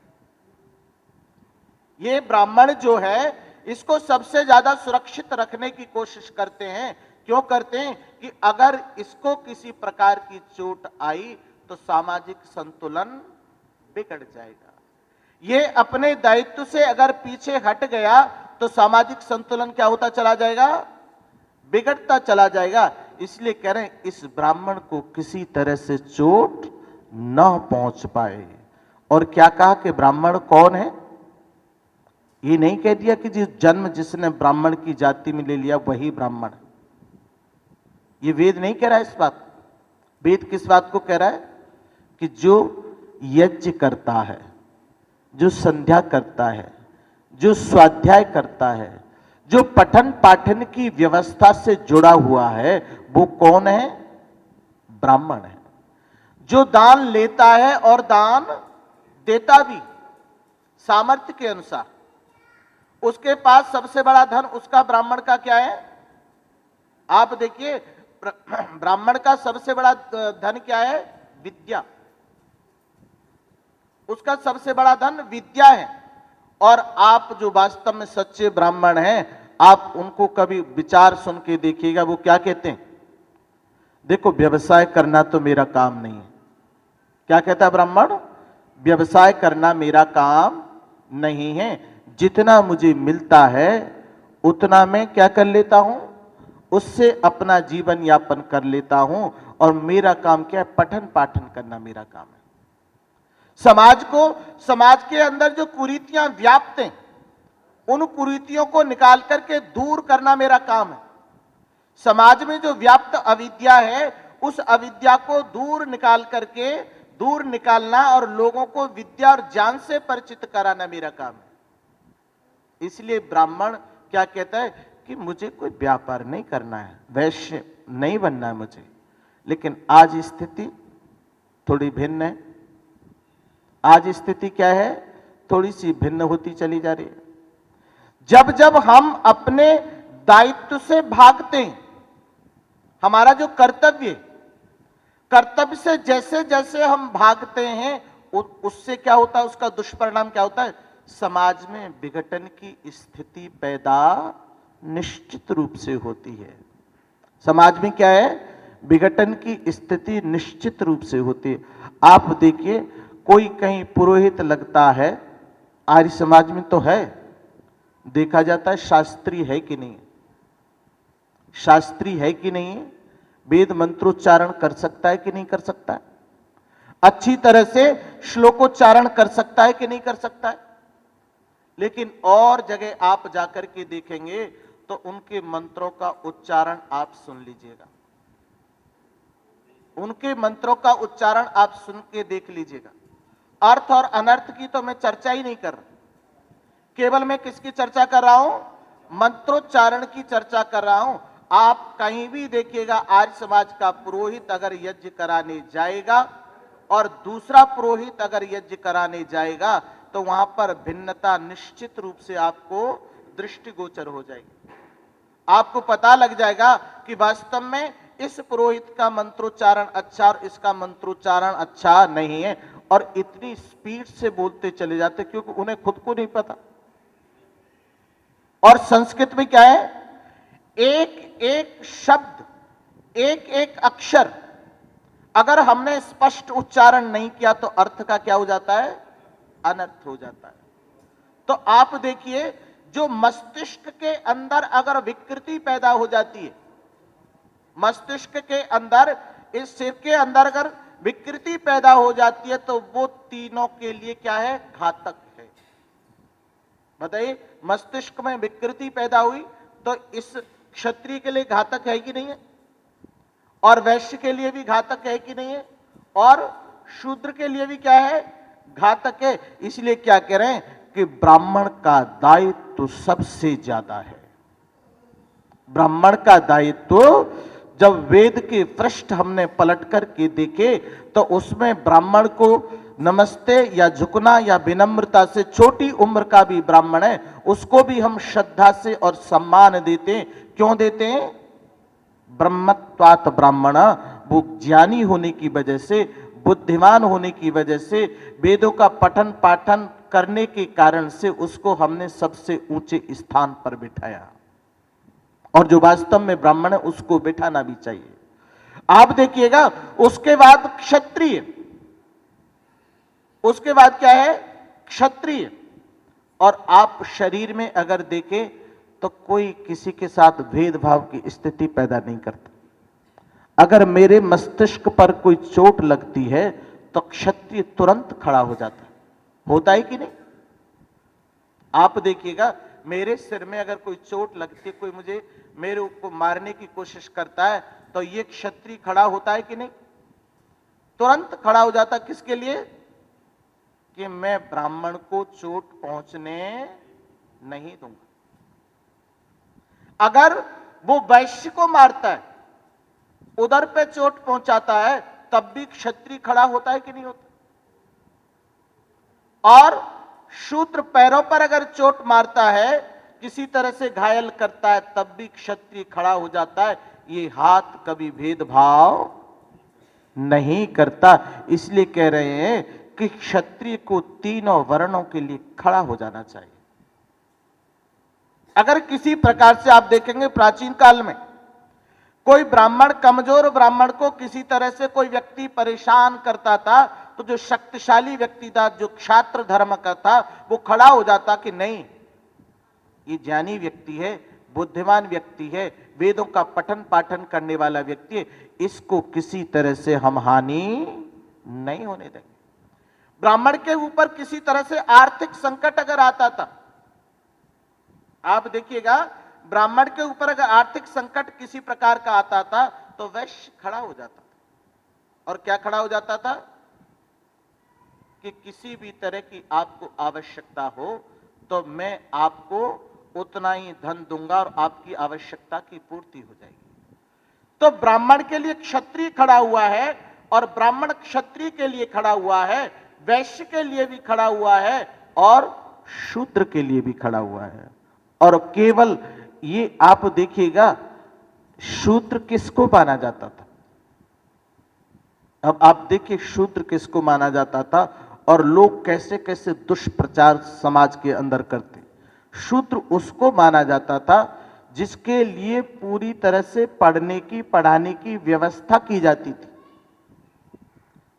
ये ब्राह्मण जो है इसको सबसे ज्यादा सुरक्षित रखने की कोशिश करते हैं। क्यों करते हैं कि अगर इसको किसी प्रकार की चोट आई तो सामाजिक संतुलन बिगड़ जाएगा। ये अपने दायित्व से अगर पीछे हट गया तो सामाजिक संतुलन क्या होता चला जाएगा, बिगड़ता चला जाएगा। इसलिए कह रहे हैं इस ब्राह्मण को किसी तरह से चोट न पहुंच पाए। और क्या कहा कि ब्राह्मण कौन है, ये नहीं कह दिया कि जिस जन्म जिसने ब्राह्मण की जाति में ले लिया वही ब्राह्मण। ये वेद नहीं कह रहा है इस बात। वेद किस बात को कह रहा है कि जो यज्ञ करता है, जो संध्या करता है, जो स्वाध्याय करता है, जो पठन पाठन की व्यवस्था से जुड़ा हुआ है, वो कौन है, ब्राह्मण है। जो दान लेता है और दान देता भी सामर्थ्य के अनुसार, उसके पास सबसे बड़ा धन उसका ब्राह्मण का क्या है। आप देखिए ब्राह्मण का सबसे बड़ा धन क्या है, विद्या। उसका सबसे बड़ा धन विद्या है। और आप जो वास्तव में सच्चे ब्राह्मण हैं, आप उनको कभी विचार सुन के देखिएगा, वो क्या कहते हैं, देखो व्यवसाय करना तो मेरा काम नहीं है। क्या कहता है ब्राह्मण, व्यवसाय करना मेरा काम नहीं है, जितना मुझे मिलता है उतना मैं क्या कर लेता हूं, उससे अपना जीवन यापन कर लेता हूं। और मेरा काम क्या है, पठन पाठन करना मेरा काम है। समाज के अंदर जो कुरीतियां व्याप्त हैं, उन कुरीतियों को निकाल करके दूर करना मेरा काम है। समाज में जो व्याप्त अविद्या है, उस अविद्या को दूर निकालना और लोगों को विद्या और ज्ञान से परिचित कराना मेरा काम है। इसलिए ब्राह्मण क्या कहता है कि मुझे कोई व्यापार नहीं करना है, वैश्य नहीं बनना है मुझे। लेकिन आज स्थिति थोड़ी भिन्न है। आज स्थिति क्या है, थोड़ी सी भिन्न होती चली जा रही है। जब जब हम अपने दायित्व से भागते हैं, हमारा जो कर्तव्य से जैसे जैसे हम भागते हैं, उससे क्या होता है, उसका दुष्परिणाम क्या होता है, समाज में विघटन की स्थिति पैदा निश्चित रूप से होती है। समाज में क्या है, विघटन की स्थिति निश्चित रूप से होती है। आप देखिए, कोई कहीं पुरोहित लगता है, आर्य समाज में तो है, देखा जाता है शास्त्री है कि नहीं, शास्त्री है कि नहीं, वेद मंत्रोच्चारण कर सकता है कि नहीं कर सकता है, अच्छी तरह से श्लोकोच्चारण कर सकता है कि नहीं कर सकता है। लेकिन और जगह आप जाकर के देखेंगे तो उनके मंत्रों का उच्चारण आप सुन लीजिएगा, उनके मंत्रों का उच्चारण आप सुन के देख लीजिएगा। अर्थ और अनर्थ की तो मैं चर्चा ही नहीं कर रहा, केवल मैं किसकी चर्चा कर रहा हूं, मंत्रोच्चारण की चर्चा कर रहा हूं। आप कहीं भी देखिएगा, आर्य समाज का पुरोहित अगर यज्ञ कराने जाएगा और दूसरा पुरोहित अगर यज्ञ कराने जाएगा तो वहां पर भिन्नता निश्चित रूप से आपको दृष्टिगोचर हो जाएगी। आपको पता लग जाएगा कि वास्तव में इस पुरोहित का मंत्रोच्चारण अच्छा और इसका मंत्रोच्चारण अच्छा नहीं है, और इतनी स्पीड से बोलते चले जाते क्योंकि उन्हें खुद को नहीं पता। और संस्कृत में क्या है, एक एक शब्द, एक एक अक्षर अगर हमने स्पष्ट उच्चारण नहीं किया तो अर्थ का क्या हो जाता है, अनर्थ हो जाता है। तो आप देखिए, जो मस्तिष्क के अंदर अगर विकृति पैदा हो जाती है, मस्तिष्क के अंदर, इस सिर के अंदर अगर विकृति पैदा हो जाती है तो वो तीनों के लिए क्या है, घातक है। बताइए, मस्तिष्क में विकृति पैदा हुई तो इस क्षत्रिय के लिए घातक है कि नहीं है, और वैश्य के लिए भी घातक है कि नहीं है, और शूद्र के लिए भी क्या है, घातक है। इसलिए क्या कह रहे हैं कि ब्राह्मण का दायित्व तो सबसे ज्यादा है। ब्राह्मण का दायित्व, जब वेद के पृष्ठ हमने पलट करके देखे तो उसमें ब्राह्मण को नमस्ते या झुकना या विनम्रता से, छोटी उम्र का भी ब्राह्मण है उसको भी हम श्रद्धा से और सम्मान देते हैं। क्यों देते हैं? ब्रह्मत्वात् ब्राह्मण, वो ज्ञानी होने की वजह से, बुद्धिमान होने की वजह से, वेदों का पठन पाठन करने के कारण से उसको हमने सबसे ऊंचे स्थान पर बिठाया, और जो वास्तव में ब्राह्मण है उसको बिठाना भी चाहिए। आप देखिएगा, उसके बाद क्षत्रिय, उसके बाद क्या है, क्षत्रिय। और आप शरीर में अगर देखें तो कोई किसी के साथ भेदभाव की स्थिति पैदा नहीं करता। अगर मेरे मस्तिष्क पर कोई चोट लगती है तो क्षत्रिय तुरंत खड़ा हो जाता है, होता है कि नहीं? आप देखिएगा, मेरे सिर में अगर कोई चोट लगती है, कोई मुझे मेरे को मारने की कोशिश करता है, तो ये क्षत्रिय खड़ा होता है कि नहीं? तुरंत खड़ा हो जाता। किसके लिए? कि मैं ब्राह्मण को चोट पहुंचने नहीं दूंगा। अगर वो वैश्य को मारता है, उधर पे चोट पहुंचाता है, तब भी क्षत्रिय खड़ा होता है कि नहीं होता? और शूद्र पैरों पर अगर चोट मारता है, किसी तरह से घायल करता है, तब भी क्षत्रिय खड़ा हो जाता है। ये हाथ कभी भेदभाव नहीं करता। इसलिए कह रहे हैं कि क्षत्रिय को तीनों वर्णों के लिए खड़ा हो जाना चाहिए। अगर किसी प्रकार से आप देखेंगे, प्राचीन काल में कोई ब्राह्मण, कमजोर ब्राह्मण को किसी तरह से कोई व्यक्ति परेशान करता था, तो जो शक्तिशाली व्यक्ति था, जो क्षात्र धर्म का था, वो खड़ा हो जाता कि नहीं, ये ज्ञानी व्यक्ति है, बुद्धिमान व्यक्ति है, वेदों का पठन पाठन करने वाला व्यक्ति है, इसको किसी तरह से हम हानि नहीं होने देंगे। ब्राह्मण के ऊपर किसी तरह से आर्थिक संकट अगर आता था, आप देखिएगा, ब्राह्मण के ऊपर अगर आर्थिक संकट किसी प्रकार का आता था तो वैश्य खड़ा हो जाता था। और क्या खड़ा हो जाता था? कि किसी भी तरह की आपको आवश्यकता हो तो मैं आपको उतना ही धन दूंगा और आपकी आवश्यकता की पूर्ति हो जाएगी। तो ब्राह्मण के लिए क्षत्रिय खड़ा हुआ है, और ब्राह्मण क्षत्रिय के लिए खड़ा हुआ है, वैश्य के लिए भी खड़ा हुआ है, और शूद्र के लिए भी खड़ा हुआ है। और केवल ये आप देखिएगा, शूद्र किसको माना जाता था? अब आप देखिए, शूद्र किसको माना जाता था और लोग कैसे कैसे दुष्प्रचार समाज के अंदर करते। शूद्र उसको माना जाता था जिसके लिए पूरी तरह से पढ़ने की, पढ़ाने की व्यवस्था की जाती थी।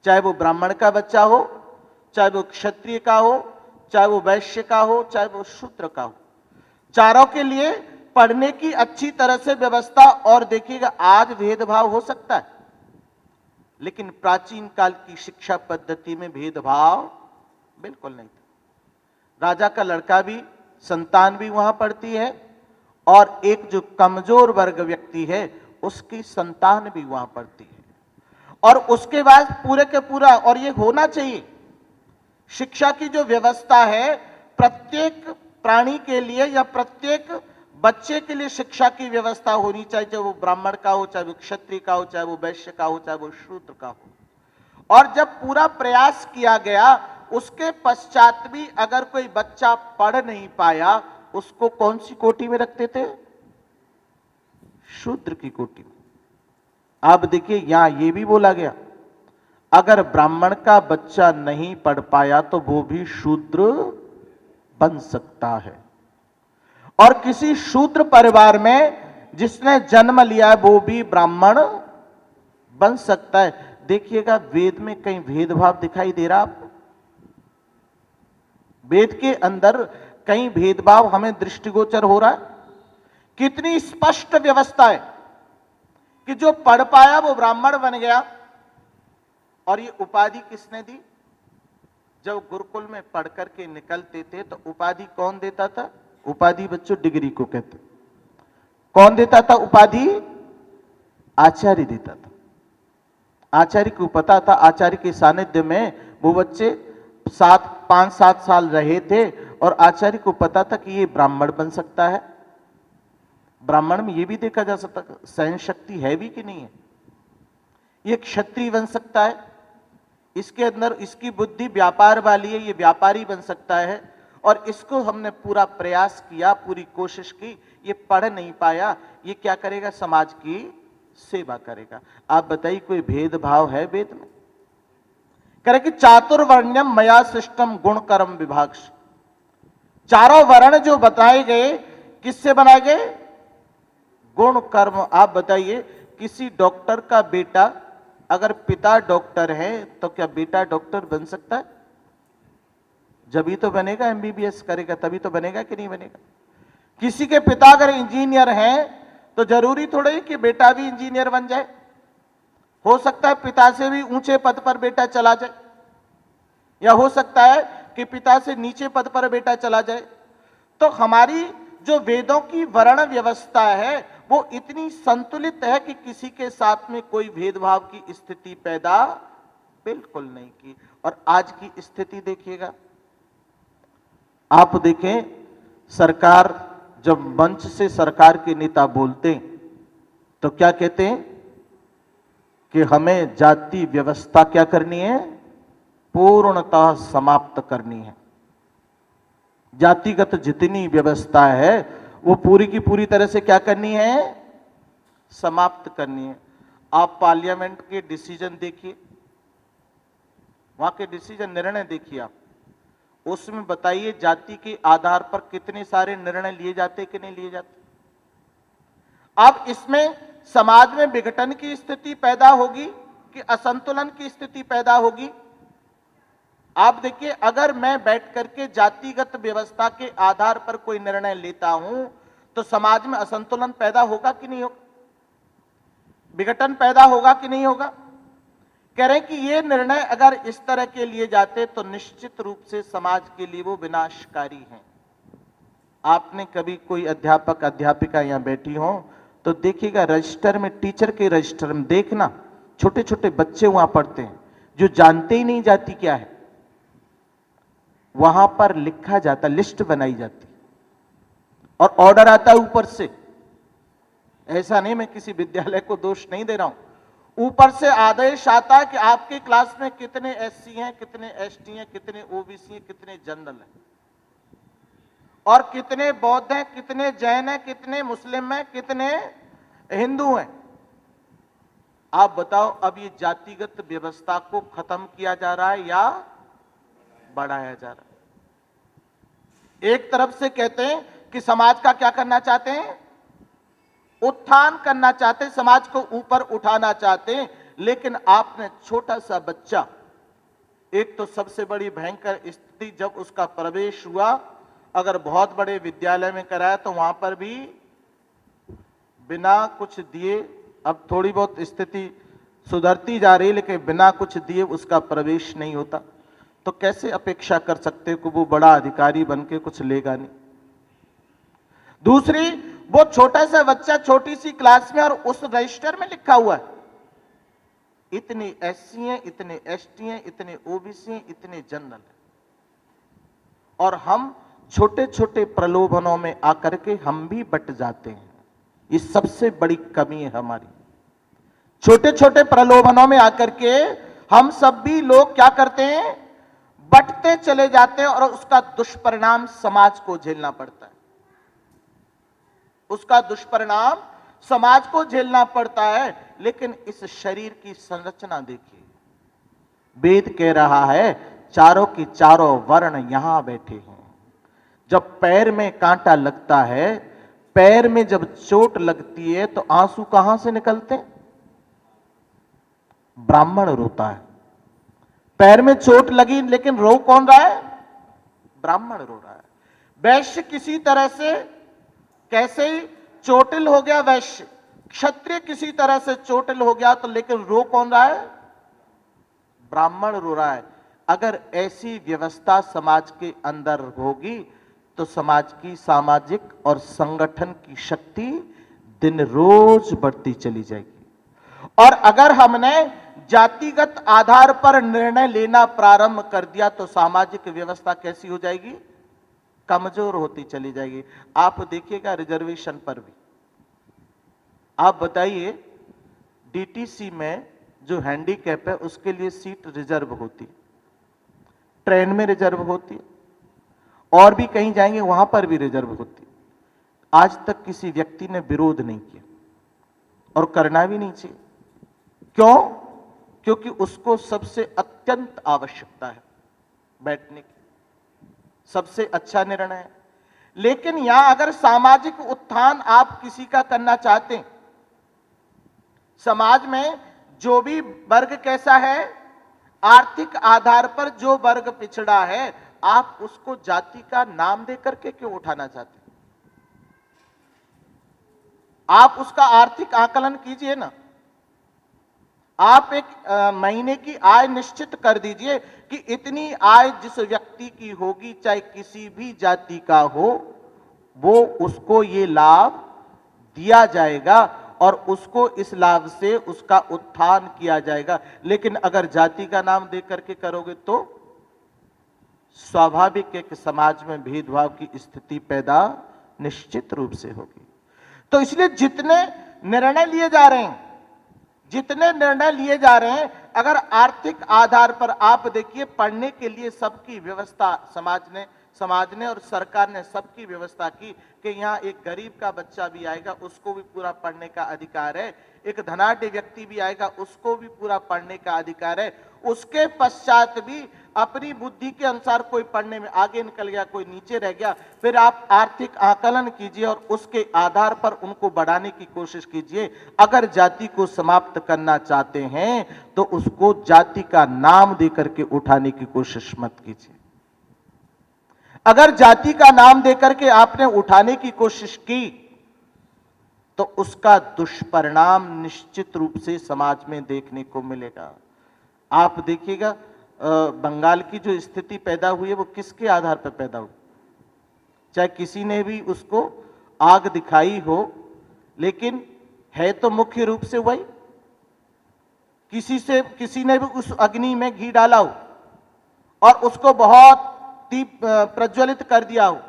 चाहे वो ब्राह्मण का बच्चा हो, चाहे वो क्षत्रिय का हो, चाहे वो वैश्य का हो, चाहे वो शूद्र का हो, चारों के लिए पढ़ने की अच्छी तरह से व्यवस्था। और देखिएगा, आज भेदभाव हो सकता है, लेकिन प्राचीन काल की शिक्षा पद्धति में भेदभाव बिल्कुल नहीं था। राजा का लड़का भी, संतान भी वहां पढ़ती है, और एक जो कमजोर वर्ग व्यक्ति है उसकी संतान भी वहां पढ़ती है। और उसके बाद पूरे के पूरा, और ये होना चाहिए, शिक्षा की जो व्यवस्था है, प्रत्येक प्राणी के लिए या प्रत्येक बच्चे के लिए शिक्षा की व्यवस्था होनी चाहिए, चाहे वो ब्राह्मण का हो, चाहे वो क्षत्रिय का हो, चाहे वो वैश्य का हो, चाहे वो शूद्र का हो। और जब पूरा प्रयास किया गया, उसके पश्चात भी अगर कोई बच्चा पढ़ नहीं पाया, उसको कौन सी कोटि में रखते थे? शूद्र की कोटि में। आप देखिए, यहां यह भी बोला गया, अगर ब्राह्मण का बच्चा नहीं पढ़ पाया तो वो भी शूद्र बन सकता है। और किसी शूद्र परिवार में जिसने जन्म लिया है वो भी ब्राह्मण बन सकता है। देखिएगा, वेद में कहीं भेदभाव दिखाई दे रहा आपको? वेद के अंदर कहीं भेदभाव हमें दृष्टिगोचर हो रहा है? कितनी स्पष्ट व्यवस्था है कि जो पढ़ पाया वो ब्राह्मण बन गया। और ये उपाधि किसने दी? जब गुरुकुल में पढ़ करके निकलते थे तो उपाधि कौन देता था? उपाधि बच्चों डिग्री को कहते। कौन देता था उपाधि? आचार्य देता था। आचार्य को पता था, आचार्य के सानिध्य में वो बच्चे 5-7 साल रहे थे और आचार्य को पता था कि ये ब्राह्मण बन सकता है। ब्राह्मण में ये भी देखा जा सकता सहन शक्ति है भी कि नहीं है, ये क्षत्रिय बन सकता है, इसके अंदर इसकी बुद्धि व्यापार वाली है, ये व्यापारी बन सकता है। और इसको हमने पूरा प्रयास किया, पूरी कोशिश की, ये पढ़ नहीं पाया, ये क्या करेगा? समाज की सेवा करेगा। आप बताइए कोई भेदभाव है वेद में? करे कि चातुर्वर्ण्यम मया सृष्टम गुण कर्म विभाग। चारों वर्ण जो बताए गए किससे बनाए गए? गुण कर्म। आप बताइए किसी डॉक्टर का बेटा अगर पिता डॉक्टर है तो क्या बेटा डॉक्टर बन सकता है? जब ही तो बनेगा, एमबीबीएस करेगा तभी तो बनेगा कि नहीं बनेगा? किसी के पिता अगर इंजीनियर हैं तो जरूरी थोड़ा ही कि बेटा भी इंजीनियर बन जाए। हो सकता है पिता से भी ऊंचे पद पर बेटा चला जाए, या हो सकता है कि पिता से नीचे पद पर बेटा चला जाए। तो हमारी जो वेदों की वर्ण व्यवस्था है वो इतनी संतुलित है कि किसी के साथ में कोई भेदभाव की स्थिति पैदा बिल्कुल नहीं की। और आज की स्थिति देखिएगा, आप देखें, सरकार जब मंच से सरकार के नेता बोलते तो क्या कहते हैं कि हमें जाति व्यवस्था क्या करनी है? पूर्णतः समाप्त करनी है। जातिगत जितनी व्यवस्था है वो पूरी की पूरी तरह से क्या करनी है? समाप्त करनी है। आप पार्लियामेंट के डिसीजन देखिए, वहां के डिसीजन निर्णय देखिए आप, उसमें बताइए जाति के आधार पर कितने सारे निर्णय लिए जाते कि नहीं लिए जाते। अब इसमें समाज में विघटन की स्थिति पैदा होगी कि असंतुलन की स्थिति पैदा होगी? आप देखिए, अगर मैं बैठ करके जातिगत व्यवस्था के आधार पर कोई निर्णय लेता हूं तो समाज में असंतुलन पैदा होगा कि नहीं होगा? विघटन पैदा होगा कि नहीं होगा? कह रहे हैं कि ये निर्णय अगर इस तरह के लिए जाते तो निश्चित रूप से समाज के लिए वो विनाशकारी हैं। आपने कभी कोई अध्यापक अध्यापिका यहां बैठी हो तो देखिएगा, रजिस्टर में, टीचर के रजिस्टर में देखना, छोटे छोटे बच्चे वहां पढ़ते हैं जो जानते ही नहीं जाति क्या है, वहां पर लिखा जाता, लिस्ट बनाई जाती और ऑर्डर आता है ऊपर से। ऐसा नहीं, मैं किसी विद्यालय को दोष नहीं दे रहा हूं, ऊपर से आदेश आता है कि आपकी क्लास में कितने एससी हैं, कितने एसटी हैं, कितने ओबीसी हैं, कितने जनरल हैं, और कितने बौद्ध हैं, कितने जैन हैं, कितने मुस्लिम हैं, कितने हिंदू हैं। आप बताओ, अब ये जातिगत व्यवस्था को खत्म किया जा रहा है या बढ़ाया जा रहा है? एक तरफ से कहते हैं कि समाज का क्या करना चाहते हैं? उत्थान करना चाहते हैं, समाज को ऊपर उठाना चाहते हैं। लेकिन आपने छोटा सा बच्चा, एक तो सबसे बड़ी भयंकर स्थिति जब उसका प्रवेश हुआ, अगर बहुत बड़े विद्यालय में कराया तो वहां पर भी बिना कुछ दिए, अब थोड़ी बहुत स्थिति सुधरती जा रही, लेकिन बिना कुछ दिए उसका प्रवेश नहीं होता। तो कैसे अपेक्षा कर सकते कि वो बड़ा अधिकारी बन के कुछ लेगा नहीं? दूसरी, वो छोटा सा बच्चा छोटी सी क्लास में और उस रजिस्टर में लिखा हुआ है इतने एससी हैं, इतने एसटी हैं, इतने ओबीसी हैं, इतने जनरल हैं, और हम छोटे छोटे प्रलोभनों में आकर के हम भी बट जाते हैं। ये सबसे बड़ी कमी है हमारी। छोटे छोटे प्रलोभनों में आकर के हम सब भी लोग क्या करते हैं? बटते चले जाते हैं, और उसका दुष्परिणाम समाज को झेलना पड़ता है। उसका दुष्परिणाम समाज को झेलना पड़ता है। लेकिन इस शरीर की संरचना देखिए, वेद कह रहा है चारों की चारों वर्ण यहां बैठे हैं। जब पैर में कांटा लगता है, पैर में जब चोट लगती है तो आंसू कहां से निकलते हैं? ब्राह्मण रोता है। पैर में चोट लगी लेकिन रो कौन रहा है? ब्राह्मण रो रहा है। वैश्य किसी तरह से कैसे ही चोटिल हो गया, वैश्य, क्षत्रिय किसी तरह से चोटिल हो गया, तो लेकिन रो कौन रहा है? ब्राह्मण रो रहा है। अगर ऐसी व्यवस्था समाज के अंदर होगी तो समाज की सामाजिक और संगठन की शक्ति दिन रोज बढ़ती चली जाएगी। और अगर हमने जातिगत आधार पर निर्णय लेना प्रारंभ कर दिया तो सामाजिक व्यवस्था कैसी हो जाएगी? कमजोर होती चली जाएगी। आप देखिएगा रिजर्वेशन पर भी, आप बताइए डीटीसी में जो हैंडीकैप है उसके लिए सीट रिजर्व होती है, ट्रेन में रिजर्व होती है, और भी कहीं जाएंगे वहां पर भी रिजर्व होती है। आज तक किसी व्यक्ति ने विरोध नहीं किया और करना भी नहीं चाहिए। क्यों? क्योंकि उसको सबसे अत्यंत आवश्यकता है बैठने की, सबसे अच्छा निर्णय है। लेकिन यहां अगर सामाजिक उत्थान आप किसी का करना चाहते हैं, समाज में जो भी वर्ग कैसा है, आर्थिक आधार पर जो वर्ग पिछड़ा है, आप उसको जाति का नाम देकर के क्यों उठाना चाहते हैं? आप उसका आर्थिक आकलन कीजिए ना। आप एक महीने की आय निश्चित कर दीजिए कि इतनी आय जिस व्यक्ति की होगी, चाहे किसी भी जाति का हो, वो उसको ये लाभ दिया जाएगा और उसको इस लाभ से उसका उत्थान किया जाएगा। लेकिन अगर जाति का नाम दे करके करोगे तो स्वाभाविक है कि समाज में भेदभाव की स्थिति पैदा निश्चित रूप से होगी। तो इसलिए जितने निर्णय लिए जा रहे हैं, अगर आर्थिक आधार पर, आप देखिए पढ़ने के लिए सबकी व्यवस्था समाज ने और सरकार ने सबकी व्यवस्था की कि यहां एक गरीब का बच्चा भी आएगा उसको भी पूरा पढ़ने का अधिकार है, एक धनाढ्य व्यक्ति भी आएगा उसको भी पूरा पढ़ने का अधिकार है। उसके पश्चात भी अपनी बुद्धि के अनुसार कोई पढ़ने में आगे निकल गया, कोई नीचे रह गया, फिर आप आर्थिक आकलन कीजिए और उसके आधार पर उनको बढ़ाने की कोशिश कीजिए। अगर जाति को समाप्त करना चाहते हैं तो उसको जाति का नाम देकर के उठाने की कोशिश मत कीजिए। अगर जाति का नाम देकर के आपने उठाने की कोशिश की तो उसका दुष्परिणाम निश्चित रूप से समाज में देखने को मिलेगा। आप देखिएगा बंगाल की जो स्थिति पैदा हुई है वो किसके आधार पर पैदा हुई? चाहे किसी ने भी उसको आग दिखाई हो, लेकिन है तो मुख्य रूप से वही, किसी ने भी उस अग्नि में घी डाला हो और उसको बहुत प्रज्वलित कर दिया हो।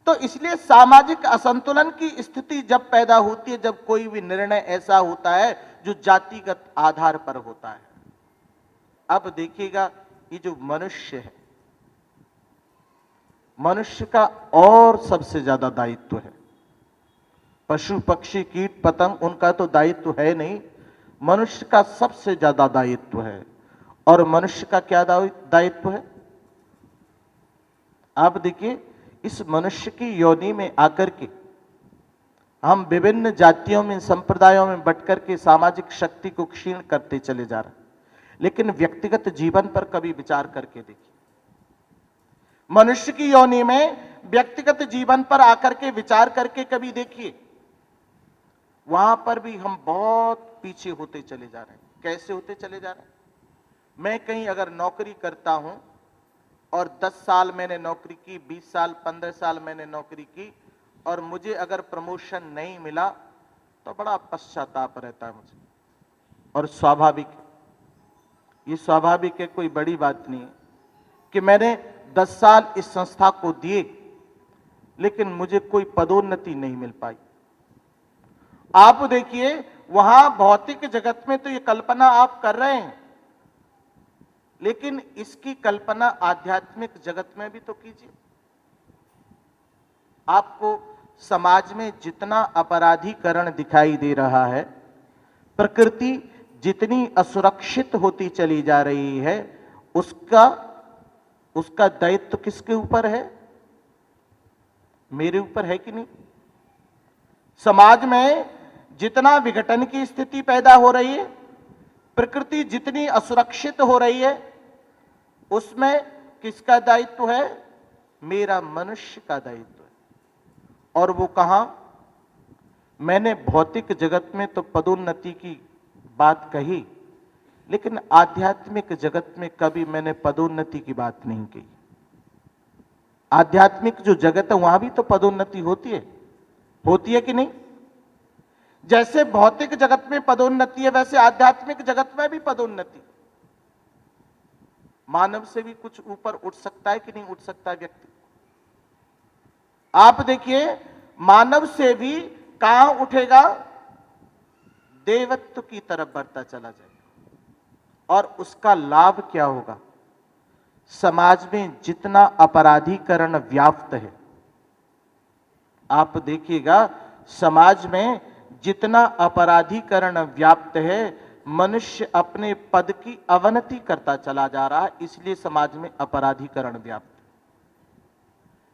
तो इसलिए सामाजिक असंतुलन की स्थिति जब पैदा होती है, जब कोई भी निर्णय ऐसा होता है जो जातिगत आधार पर होता है। अब देखिएगा ये जो मनुष्य है, मनुष्य का और सबसे ज्यादा दायित्व है। पशु पक्षी कीट पतंग उनका तो दायित्व है नहीं, मनुष्य का सबसे ज्यादा दायित्व है। और मनुष्य का क्या दायित्व है? आप देखिए इस मनुष्य की योनि में आकर के हम विभिन्न जातियों में, संप्रदायों में बंटकर के सामाजिक शक्ति को क्षीण करते चले जा रहे हैं। लेकिन व्यक्तिगत जीवन पर कभी विचार करके देखिए, मनुष्य की योनि में व्यक्तिगत जीवन पर आकर के विचार करके कभी देखिए, वहां पर भी हम बहुत पीछे होते चले जा रहे हैं। कैसे होते चले जा रहे हैं? मैं कहीं अगर नौकरी करता हूं और 10 साल मैंने नौकरी की, 20 साल 15 साल मैंने नौकरी की और मुझे अगर प्रमोशन नहीं मिला तो बड़ा पश्चाताप रहता है मुझे। और स्वाभाविक है, ये स्वाभाविक है, कोई बड़ी बात नहीं है कि मैंने 10 साल इस संस्था को दिए लेकिन मुझे कोई पदोन्नति नहीं मिल पाई। आप देखिए वहां भौतिक जगत में तो ये कल्पना आप कर रहे हैं, लेकिन इसकी कल्पना आध्यात्मिक जगत में भी तो कीजिए। आपको समाज में जितना अपराधीकरण दिखाई दे रहा है, प्रकृति जितनी असुरक्षित होती चली जा रही है, उसका दायित्व किसके ऊपर है? मेरे ऊपर है कि नहीं? समाज में जितना विघटन की स्थिति पैदा हो रही है, प्रकृति जितनी असुरक्षित हो रही है, उसमें किसका दायित्व है? मेरा मनुष्य का दायित्व है। और वो कहां? मैंने भौतिक जगत में तो पदोन्नति की बात कही, लेकिन आध्यात्मिक जगत में कभी मैंने पदोन्नति की बात नहीं कही। आध्यात्मिक जो जगत है वहां भी तो पदोन्नति होती है कि नहीं? जैसे भौतिक जगत में पदोन्नति है, वैसे आध्यात्मिक जगत में भी पदोन्नति। मानव से भी कुछ ऊपर उठ सकता है कि नहीं उठ सकता व्यक्ति? आप देखिए, मानव से भी कहां उठेगा? देवत्व की तरफ बढ़ता चला जाएगा। और उसका लाभ क्या होगा? समाज में जितना अपराधीकरण व्याप्त है, आप देखिएगा समाज में जितना अपराधीकरण व्याप्त है, मनुष्य अपने पद की अवनति करता चला जा रहा है, इसलिए समाज में अपराधीकरण व्याप्त है।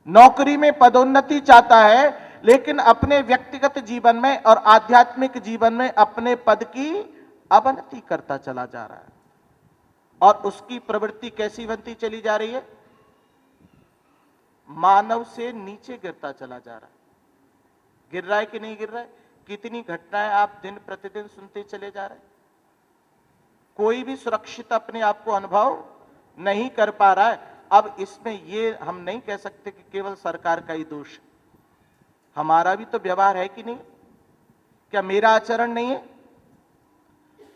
नौकरी में पदोन्नति चाहता है, लेकिन अपने व्यक्तिगत जीवन में और आध्यात्मिक जीवन में अपने पद की अवनति करता चला जा रहा है। और उसकी प्रवृत्ति कैसी बनती चली जा रही है? मानव से नीचे गिरता चला जा रहा है। गिर रहा है कि नहीं गिर रहा है? कितनी घटनाएं आप दिन प्रतिदिन सुनते चले जा रहे हैं। कोई भी सुरक्षित अपने आप को अनुभव नहीं कर पा रहा है। अब इसमें ये हम नहीं कह सकते कि केवल सरकार का ही दोष है, हमारा भी तो व्यवहार है कि नहीं? क्या मेरा आचरण नहीं है?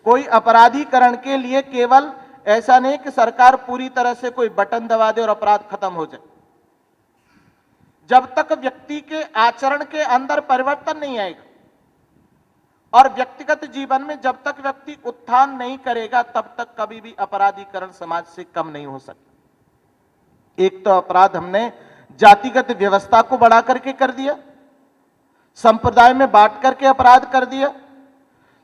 कोई अपराधीकरण के लिए केवल ऐसा नहीं कि सरकार पूरी तरह से कोई बटन दबा दे और अपराध खत्म हो जाए। जब तक व्यक्ति के आचरण के अंदर परिवर्तन नहीं आएगा और व्यक्तिगत जीवन में जब तक व्यक्ति उत्थान नहीं करेगा, तब तक कभी भी अपराधीकरण समाज से कम नहीं हो सकता। एक तो अपराध हमने जातिगत व्यवस्था को बढ़ा करके कर दिया, संप्रदाय में बांट करके अपराध कर दिया।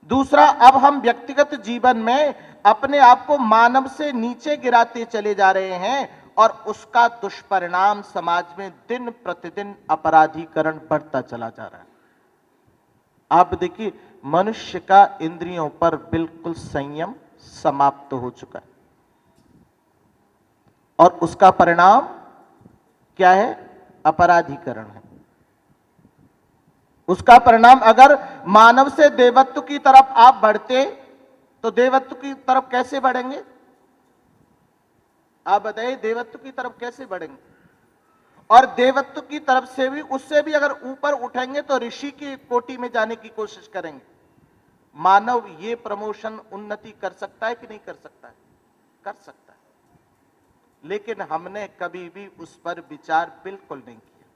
दूसरा, अब हम व्यक्तिगत जीवन में अपने आप को मानव से नीचे गिराते चले जा रहे हैं और उसका दुष्परिणाम समाज में दिन प्रतिदिन अपराधीकरण बढ़ता चला जा रहा है। आप देखिए, मनुष्य का इंद्रियों पर बिल्कुल संयम समाप्त हो चुका है और उसका परिणाम क्या है? अपराधीकरण है। उसका परिणाम, अगर मानव से देवत्व की तरफ आप बढ़ते तो देवत्व की तरफ कैसे बढ़ेंगे? आप बताइए, देवत्व की तरफ कैसे बढ़ेंगे? और देवत्व की तरफ से भी, उससे भी अगर ऊपर उठेंगे तो ऋषि की कोटि में जाने की कोशिश करेंगे। मानव ये प्रमोशन उन्नति कर सकता है कि नहीं कर सकता है? कर सकता है। लेकिन हमने कभी भी उस पर विचार बिल्कुल नहीं किया।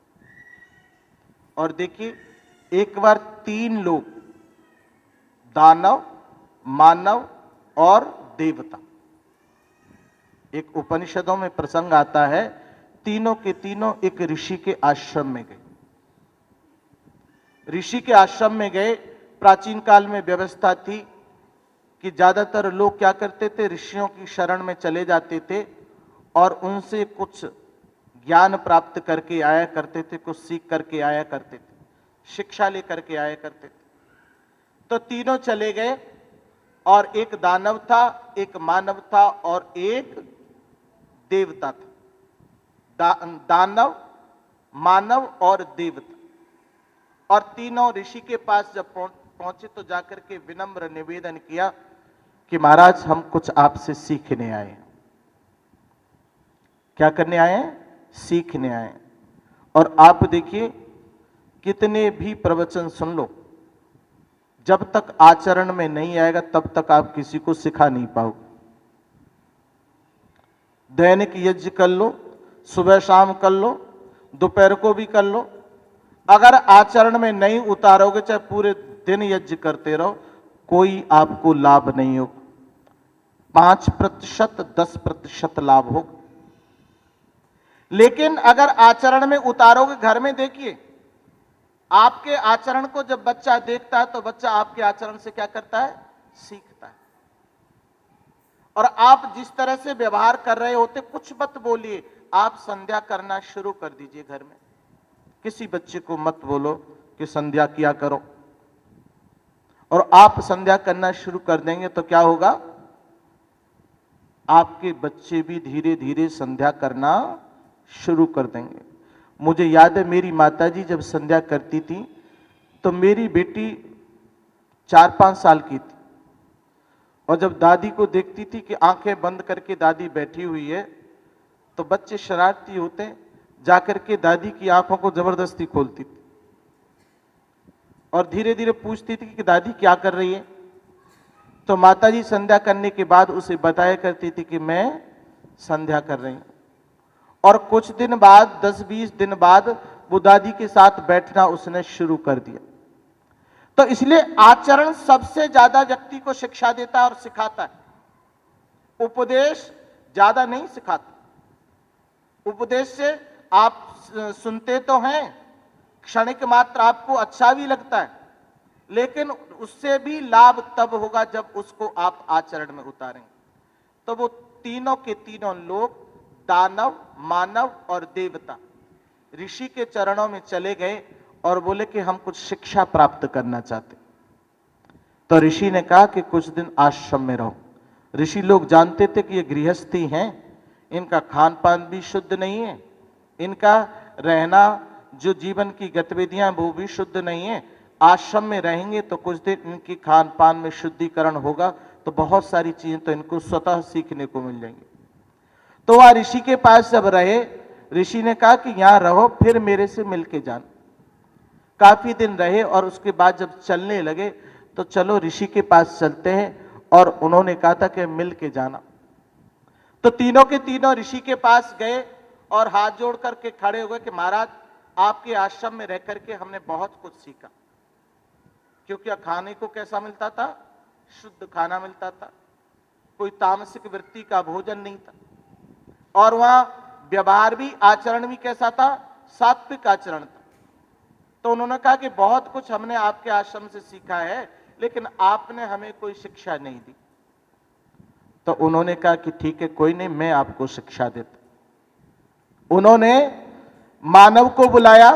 और देखिए, एक बार 3 लोग, दानव, मानव और देवता, एक उपनिषदों में प्रसंग आता है, तीनों के तीनों एक ऋषि के आश्रम में गए। ऋषि के आश्रम में गए। प्राचीन काल में व्यवस्था थी कि ज्यादातर लोग क्या करते थे? ऋषियों की शरण में चले जाते थे और उनसे कुछ ज्ञान प्राप्त करके आया करते थे, कुछ सीख करके आया करते थे, शिक्षा लेकर के आया करते थे। तो तीनों चले गए और एक दानव था, एक मानव था और एक देवता था। दानव, मानव और देवता। और तीनों ऋषि के पास जब पहुंचे तो जाकर के विनम्र निवेदन किया कि महाराज, हम कुछ आपसे सीखने आए हैं। क्या करने आए हैं? सीखने आए हैं। और आप देखिए, कितने भी प्रवचन सुन लो, जब तक आचरण में नहीं आएगा तब तक आप किसी को सिखा नहीं पाओगे। दैनिक यज्ञ कर लो, सुबह शाम कर लो, दोपहर को भी कर लो, अगर आचरण में नहीं उतारोगे, चाहे पूरे दिन यज्ञ करते रहो, कोई आपको लाभ नहीं होगा। 5%, 10% लाभ होगा। लेकिन अगर आचरण में उतारोगे, घर में देखिए, आपके आचरण को जब बच्चा देखता है तो बच्चा आपके आचरण से क्या करता है? सीखता है। और आप जिस तरह से व्यवहार कर रहे होते, कुछ मत बोलिए, आप संध्या करना शुरू कर दीजिए घर में। किसी बच्चे को मत बोलो कि संध्या किया करो, और आप संध्या करना शुरू कर देंगे तो क्या होगा? आपके बच्चे भी धीरे धीरे संध्या करना शुरू कर देंगे। मुझे याद है, मेरी माताजी जब संध्या करती थी तो मेरी बेटी 4-5 साल की थी, और जब दादी को देखती थी कि आंखें बंद करके दादी बैठी हुई है, तो बच्चे शरारती होते, जाकर के दादी की आंखों को जबरदस्ती खोलती थी और धीरे धीरे पूछती थी कि दादी क्या कर रही है। तो माताजी संध्या करने के बाद उसे बताया करती थी कि मैं संध्या कर रही हूं। और कुछ दिन बाद 10-20 दिन बाद वो दादी के साथ बैठना उसने शुरू कर दिया। तो इसलिए आचरण सबसे ज्यादा व्यक्ति को शिक्षा देता है और सिखाता है। उपदेश ज्यादा नहीं सिखाता। उपदेश से आप सुनते तो हैं, क्षणिक मात्र आपको अच्छा भी लगता है, लेकिन उससे भी लाभ तब होगा जब उसको आप आचरण में उतारेंगे। तो वो तीनों के तीनों लोग, दानव, मानव और देवता, ऋषि के चरणों में चले गए और बोले कि हम कुछ शिक्षा प्राप्त करना चाहते। तो ऋषि ने कहा कि कुछ दिन आश्रम में रहो। ऋषि लोग जानते थे कि ये गृहस्थी हैं, इनका खान पान भी शुद्ध नहीं है, इनका रहना, जो जीवन की गतिविधियां वो भी शुद्ध नहीं है। आश्रम में रहेंगे तो कुछ दिन इनकी खान पान में शुद्धिकरण होगा, तो बहुत सारी चीजें तो इनको स्वतः सीखने को मिल जाएंगी। तो वह ऋषि के पास जब रहे, ऋषि ने कहा कि यहां रहो, फिर मेरे से मिलके जाना। काफी दिन रहे और उसके बाद जब चलने लगे तो चलो ऋषि के पास चलते हैं, और उन्होंने कहा था कि मिल के जाना। तो तीनों के तीनों ऋषि के पास गए और हाथ जोड़ करके खड़े हो गए कि महाराज, आपके आश्रम में रह करके हमने बहुत कुछ सीखा। क्योंकि खाने को कैसा मिलता था? शुद्ध खाना मिलता था, कोई तामसिक वृत्ति का भोजन नहीं था, और वहां व्यवहार भी, आचरण भी कैसा था? सात्विक आचरण था। तो उन्होंने कहा कि बहुत कुछ हमने आपके आश्रम से सीखा है, लेकिन आपने हमें कोई शिक्षा नहीं दी। तो उन्होंने कहा कि ठीक है, कोई नहीं, मैं आपको शिक्षा देता। उन्होंने मानव को बुलाया,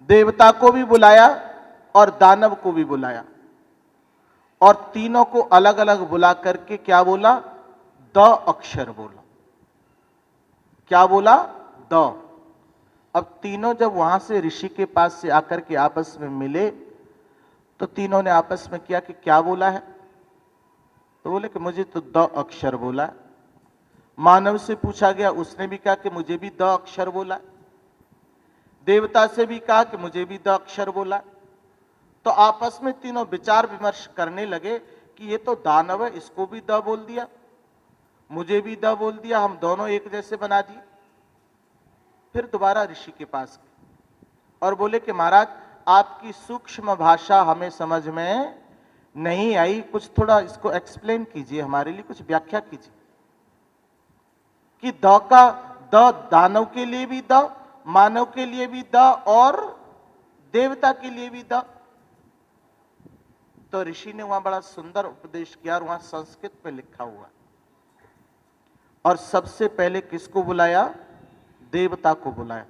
देवता को भी बुलाया और दानव को भी बुलाया, और तीनों को अलग अलग बुला करके क्या बोला? द अक्षर बोला। क्या बोला? द। अब तीनों जब वहां से ऋषि के पास से आकर के आपस में मिले, तो तीनों ने आपस में किया कि क्या बोला है? तो बोले कि मुझे तो द अक्षर बोला है। मानव से पूछा गया, उसने भी कहा कि मुझे भी द अक्षर बोला है। देवता से भी कहा कि मुझे भी द अक्षर बोला है। तो आपस में तीनों विचार विमर्श करने लगे कि ये तो दानव है, इसको भी द बोल दिया, मुझे भी द बोल दिया, हम दोनों एक जैसे बना दिए। फिर दोबारा ऋषि के पास गए और बोले कि महाराज, आपकी सूक्ष्म भाषा हमें समझ में नहीं आई, कुछ थोड़ा इसको एक्सप्लेन कीजिए, हमारे लिए कुछ व्याख्या कीजिए कि द का, द दानव के लिए भी द, मानव के लिए भी द, और देवता के लिए भी द। तो ऋषि ने वहां बड़ा सुंदर उपदेश किया, और वहां संस्कृत में लिखा हुआ। और सबसे पहले किसको बुलाया? देवता को बुलाया।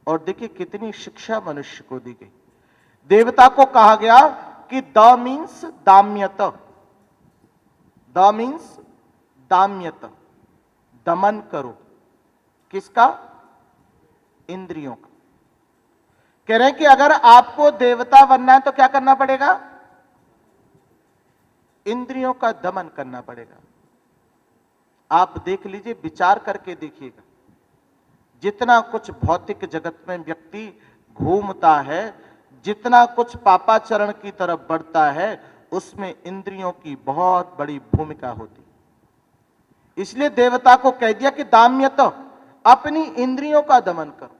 और देखिए कितनी शिक्षा मनुष्य को दी गई। देवता को कहा गया कि द मीन्स दाम्यत, द मीन्स दाम्यत, दमन करो। किसका? इंद्रियों का। कह रहे हैं कि अगर आपको देवता बनना है तो क्या करना पड़ेगा? इंद्रियों का दमन करना पड़ेगा। आप देख लीजिए, विचार करके देखिएगा, जितना कुछ भौतिक जगत में व्यक्ति घूमता है, जितना कुछ पापाचरण की तरफ बढ़ता है, उसमें इंद्रियों की बहुत बड़ी भूमिका होती। इसलिए देवता को कह दिया कि दाम्यत, अपनी इंद्रियों का दमन करो।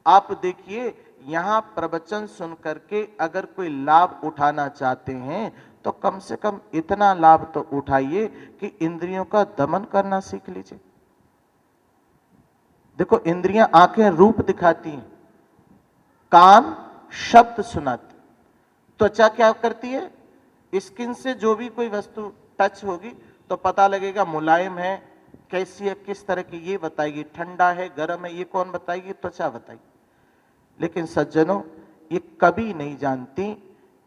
आप देखिए, यहां प्रवचन सुन करके अगर कोई लाभ उठाना चाहते हैं तो कम से कम इतना लाभ तो उठाइए कि इंद्रियों का दमन करना सीख लीजिए। देखो, इंद्रियां, आंखें रूप दिखाती हैं, कान शब्द सुनाती, त्वचा क्या करती है? स्किन से जो भी कोई वस्तु टच होगी तो पता लगेगा मुलायम है, कैसी है, किस तरह की, ये बताएगी, ठंडा है, गर्म है, ये कौन बताएगी? त्वचा बताएगी। लेकिन सज्जनों, ये कभी नहीं जानती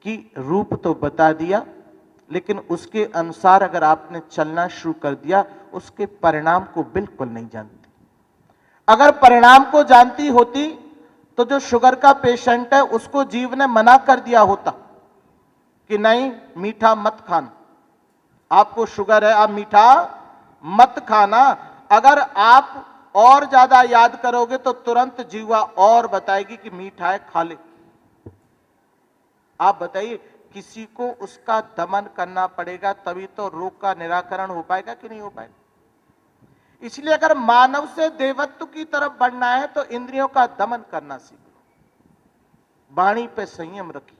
कि रूप तो बता दिया, लेकिन उसके अनुसार अगर आपने चलना शुरू कर दिया, उसके परिणाम को बिल्कुल नहीं जानती। अगर परिणाम को जानती होती तो जो शुगर का पेशेंट है उसको जीव ने मना कर दिया होता कि नहीं, मीठा मत खाना, आपको शुगर है, आप मीठा मत खाना। अगर आप और ज्यादा याद करोगे तो तुरंत जीवा और बताएगी कि मीठा है, खा ले। आप बताइए, किसी को उसका दमन करना पड़ेगा, तभी तो रोग का निराकरण हो पाएगा कि नहीं हो पाएगा। इसलिए अगर मानव से देवत्व की तरफ बढ़ना है तो इंद्रियों का दमन करना सीख लो। वाणी पे संयम रखिए,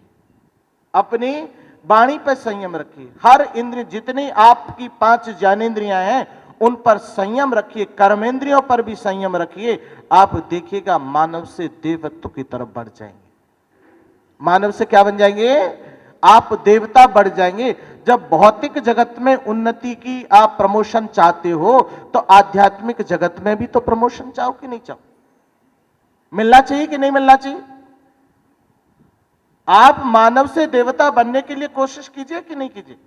अपनी वाणी पे संयम रखिए। हर इंद्रिय, जितनी आपकी 5 ज्ञानेंद्रियां हैं उन पर संयम रखिए, कर्मेंद्रियों पर भी संयम रखिए। आप देखिएगा मानव से देवत्व की तरफ बढ़ जाएंगे। मानव से क्या बन जाएंगे? आप देवता बढ़ जाएंगे। जब भौतिक जगत में उन्नति की आप प्रमोशन चाहते हो तो आध्यात्मिक जगत में भी तो प्रमोशन चाहो कि नहीं चाहो? मिलना चाहिए कि नहीं मिलना चाहिए? आप मानव से देवता बनने के लिए कोशिश कीजिए कि नहीं कीजिए?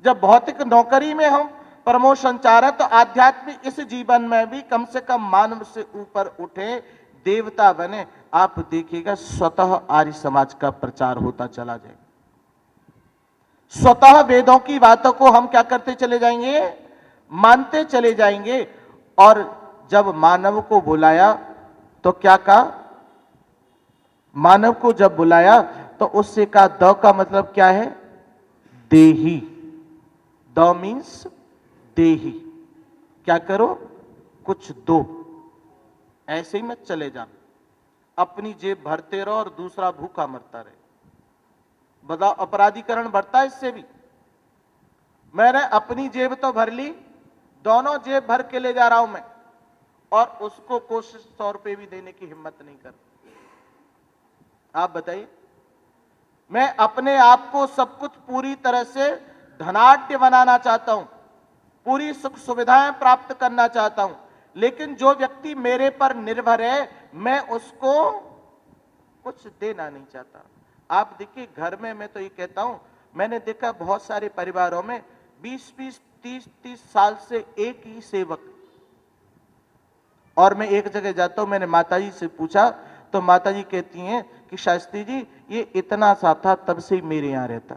जब भौतिक नौकरी में हम प्रमोशन चाह रहे हैं तो आध्यात्मिक इस जीवन में भी कम से कम मानव से ऊपर उठे, देवता बने। आप देखिएगा स्वतः आर्य समाज का प्रचार होता चला जाएगा। स्वतः वेदों की बातों को हम क्या करते चले जाएंगे? मानते चले जाएंगे। और जब मानव को बुलाया तो क्या कहा? मानव को जब बुलाया तो उससे कहा, द का मतलब क्या है? देही। द मीन्स देही। क्या करो? कुछ दो, ऐसे ही मत चले जाना। अपनी जेब भरते रहो और दूसरा भूखा मरता रहे। बताओ, अपराधीकरण बढ़ता है इससे भी? मैंने अपनी जेब तो भर ली, दोनों जेब भर के ले जा रहा हूं मैं, और उसको कोशिश 100 रुपए भी देने की हिम्मत नहीं कर। आप बताइए, मैं अपने आप को सब कुछ पूरी तरह से धनाढ्य बनाना चाहता हूं, पूरी सुख सुविधाएं प्राप्त करना चाहता हूं, लेकिन जो व्यक्ति मेरे पर निर्भर है मैं उसको कुछ देना नहीं चाहता। आप देखिए, घर में मैं तो ये कहता हूं, मैंने देखा बहुत सारे परिवारों में 20-20, 30-30 साल से एक ही सेवक। और मैं एक जगह जाता हूं, मैंने माताजी से पूछा तो माताजी कहती हैं कि शास्त्री जी ये इतना सा था तब से ही मेरे यहां रहता।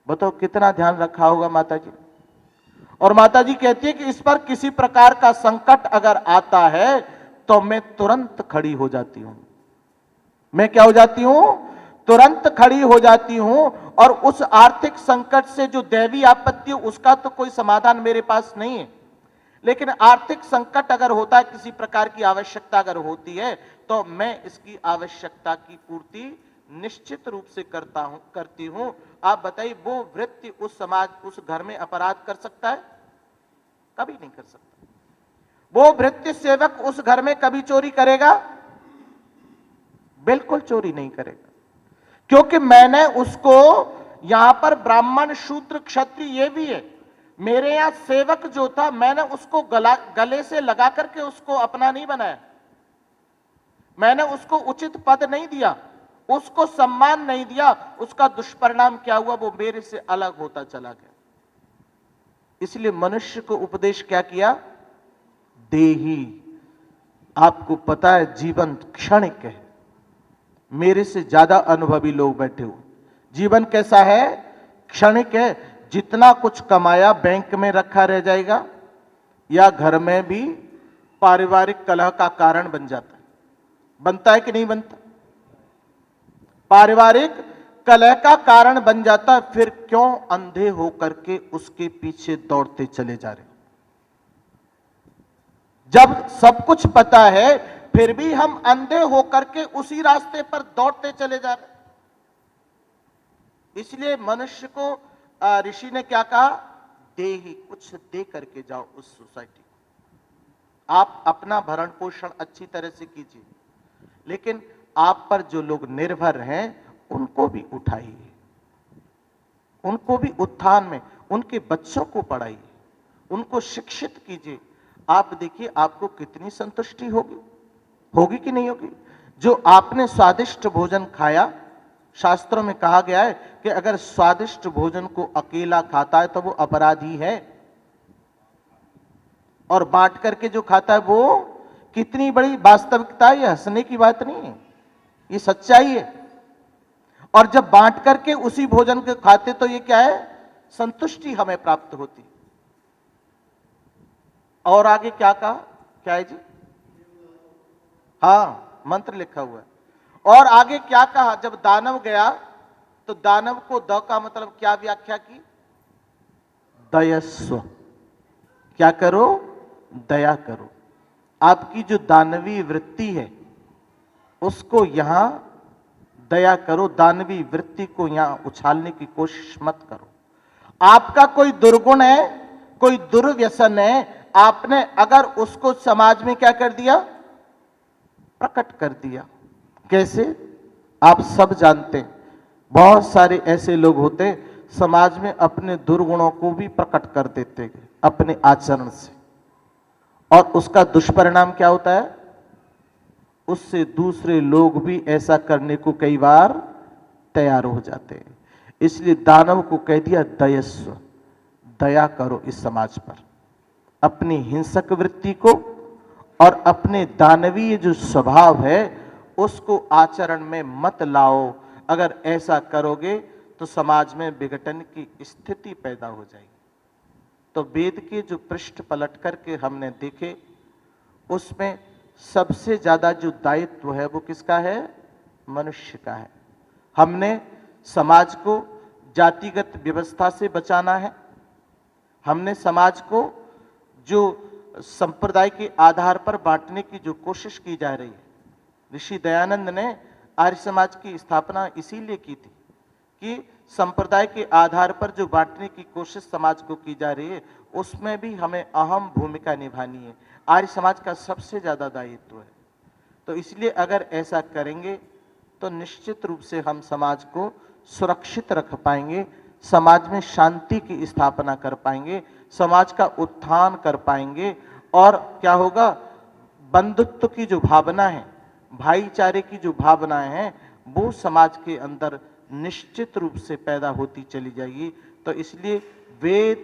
बताओ कितना ध्यान रखा होगा माताजी। और माताजी कहती है कि इस पर किसी प्रकार का संकट अगर आता है तो मैं तुरंत खड़ी हो जाती हूं। मैं क्या हो जाती हूं? तुरंत खड़ी हो जाती हूं। और उस आर्थिक संकट से जो दैवी आपत्ति, उसका तो कोई समाधान मेरे पास नहीं है, लेकिन आर्थिक संकट अगर होता है, किसी प्रकार की आवश्यकता अगर होती है, तो मैं इसकी आवश्यकता की पूर्ति निश्चित रूप से करती हूं। आप बताइए, वो वृत्ति उस समाज, उस घर में अपराध कर सकता है? कभी नहीं कर सकता। वो वृत्ति सेवक उस घर में कभी चोरी करेगा? बिल्कुल चोरी नहीं करेगा, क्योंकि मैंने उसको, यहां पर ब्राह्मण शूद्र क्षत्रिय ये भी है, मेरे यहां सेवक जो था मैंने उसको गले से लगा करके उसको अपना नहीं बनाया। मैंने उसको उचित पद नहीं दिया, उसको सम्मान नहीं दिया। उसका दुष्परिणाम क्या हुआ? वो मेरे से अलग होता चला गया। इसलिए मनुष्य को उपदेश क्या किया? देही। आपको पता है जीवन क्षणिक है। मेरे से ज्यादा अनुभवी लोग बैठे हो। जीवन कैसा है? क्षणिक है। जितना कुछ कमाया बैंक में रखा रह जाएगा, या घर में भी पारिवारिक कलह का कारण बन जाता है। बनता है कि नहीं बनता? पारिवारिक कलह का कारण बन जाता है। फिर क्यों अंधे होकर के उसके पीछे दौड़ते चले जा रहे? जब सब कुछ पता है फिर भी हम अंधे होकर के उसी रास्ते पर दौड़ते चले जा रहे। इसलिए मनुष्य को ऋषि ने क्या कहा? दे ही, कुछ दे करके जाओ उस सोसाइटी को। आप अपना भरण पोषण अच्छी तरह से कीजिए, लेकिन आप पर जो लोग निर्भर हैं उनको भी उठाइए, उनको भी उत्थान में, उनके बच्चों को पढ़ाइए, उनको शिक्षित कीजिए। आप देखिए आपको कितनी संतुष्टि होगी कि नहीं होगी? जो आपने स्वादिष्ट भोजन खाया, शास्त्रों में कहा गया है कि अगर स्वादिष्ट भोजन को अकेला खाता है तो वो अपराधी है, और बांट करके जो खाता है वो कितनी बड़ी वास्तविकता है। ये हंसने की बात नहीं है, ये सच्चाई है। और जब बांट करके उसी भोजन को खाते तो ये क्या है? संतुष्टि हमें प्राप्त होती। और आगे क्या कहा? क्या है जी? हाँ, मंत्र लिखा हुआ है। और आगे क्या कहा, जब दानव गया तो दानव को द का मतलब क्या व्याख्या की, दयस्व। क्या करो, दया करो। आपकी जो दानवी वृत्ति है उसको यहां दया करो, दानवी वृत्ति को यहां उछालने की कोशिश मत करो। आपका कोई दुर्गुण है, कोई दुर्व्यसन है, आपने अगर उसको समाज में क्या कर दिया, प्रकट कर दिया। कैसे, आप सब जानते हैं, बहुत सारे ऐसे लोग होते हैं समाज में अपने दुर्गुणों को भी प्रकट कर देते हैं अपने आचरण से, और उसका दुष्परिणाम क्या होता है, उससे दूसरे लोग भी ऐसा करने को कई बार तैयार हो जाते हैं। इसलिए दानव को कह दिया दयस्व, दया करो इस समाज पर। अपनी हिंसक वृत्ति को और अपने दानवीय जो स्वभाव है उसको आचरण में मत लाओ। अगर ऐसा करोगे तो समाज में विघटन की स्थिति पैदा हो जाएगी। तो वेद के जो पृष्ठ पलट करके हमने देखे, उसमें सबसे ज्यादा जो दायित्व है वो किसका है, मनुष्य का है। हमने समाज को जातिगत व्यवस्था से बचाना है। हमने समाज को जो संप्रदाय के आधार पर बांटने की जो कोशिश की जा रही है, ऋषि दयानंद ने आर्य समाज की स्थापना इसीलिए की थी कि संप्रदाय के आधार पर जो बांटने की कोशिश समाज को की जा रही है उसमें भी हमें अहम भूमिका निभानी है। आर्य समाज का सबसे ज्यादा दायित्व है। तो इसलिए अगर ऐसा करेंगे तो निश्चित रूप से हम समाज को सुरक्षित रख पाएंगे, समाज में शांति की स्थापना कर पाएंगे, समाज का उत्थान कर पाएंगे। और क्या होगा, बंधुत्व की जो भावना है, भाईचारे की जो भावनाएं हैं, वो समाज के अंदर निश्चित रूप से पैदा होती चली जाएगी। तो इसलिए वेद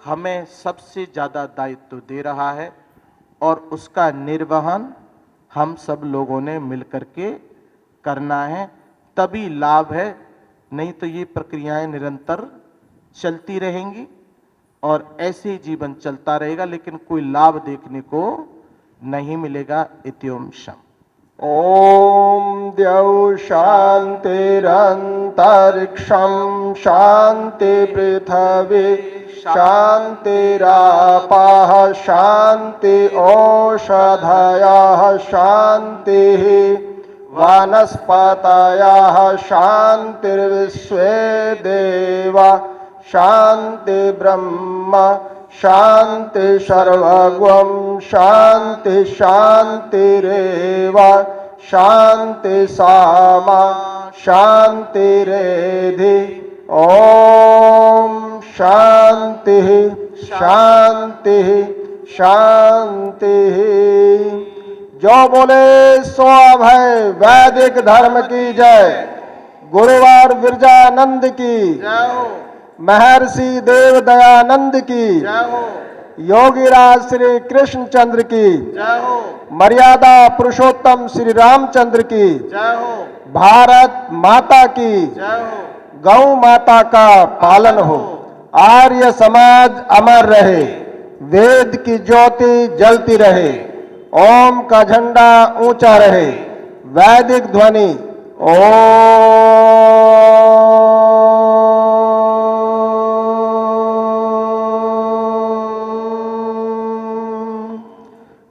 हमें सबसे ज्यादा दायित्व दे रहा है और उसका निर्वहन हम सब लोगों ने मिलकर के करना है, तभी लाभ है। नहीं तो ये प्रक्रियाएं निरंतर चलती रहेंगी और ऐसे ही जीवन चलता रहेगा, लेकिन कोई लाभ देखने को नहीं मिलेगा। इत्योम शम। ॐ द्यौ शान्तिरन्तरिक्षं शान्ति पृथिवी शान्तिरापः शान्ति ओषधयः शान्तिः वनस्पतयः शान्तिर्विश्वे देवा शान्ति ब्रह्म शान्ति सर्वगं शान्ति शान्तिरेव शान्ति सामा शान्तिरेधि। ॐ शान्तिः शान्तिः शान्तिः। जो बोले सो अभय। वैदिक धर्म की जय। गुरुवार विरजानंद की जय हो, महर्षि देव दयानंद की जय हो, योगीराज श्री कृष्णचंद्र की जय हो, मर्यादा पुरुषोत्तम श्री रामचंद्र की जय हो, भारत माता की जय हो, गौ माता का पालन हो। आर्य समाज अमर रहे, वेद की ज्योति जलती रहे, ओम का झंडा ऊंचा रहे। वैदिक ध्वनि ओम।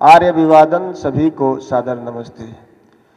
आर्य अभिवादन सभी को सादर नमस्ते।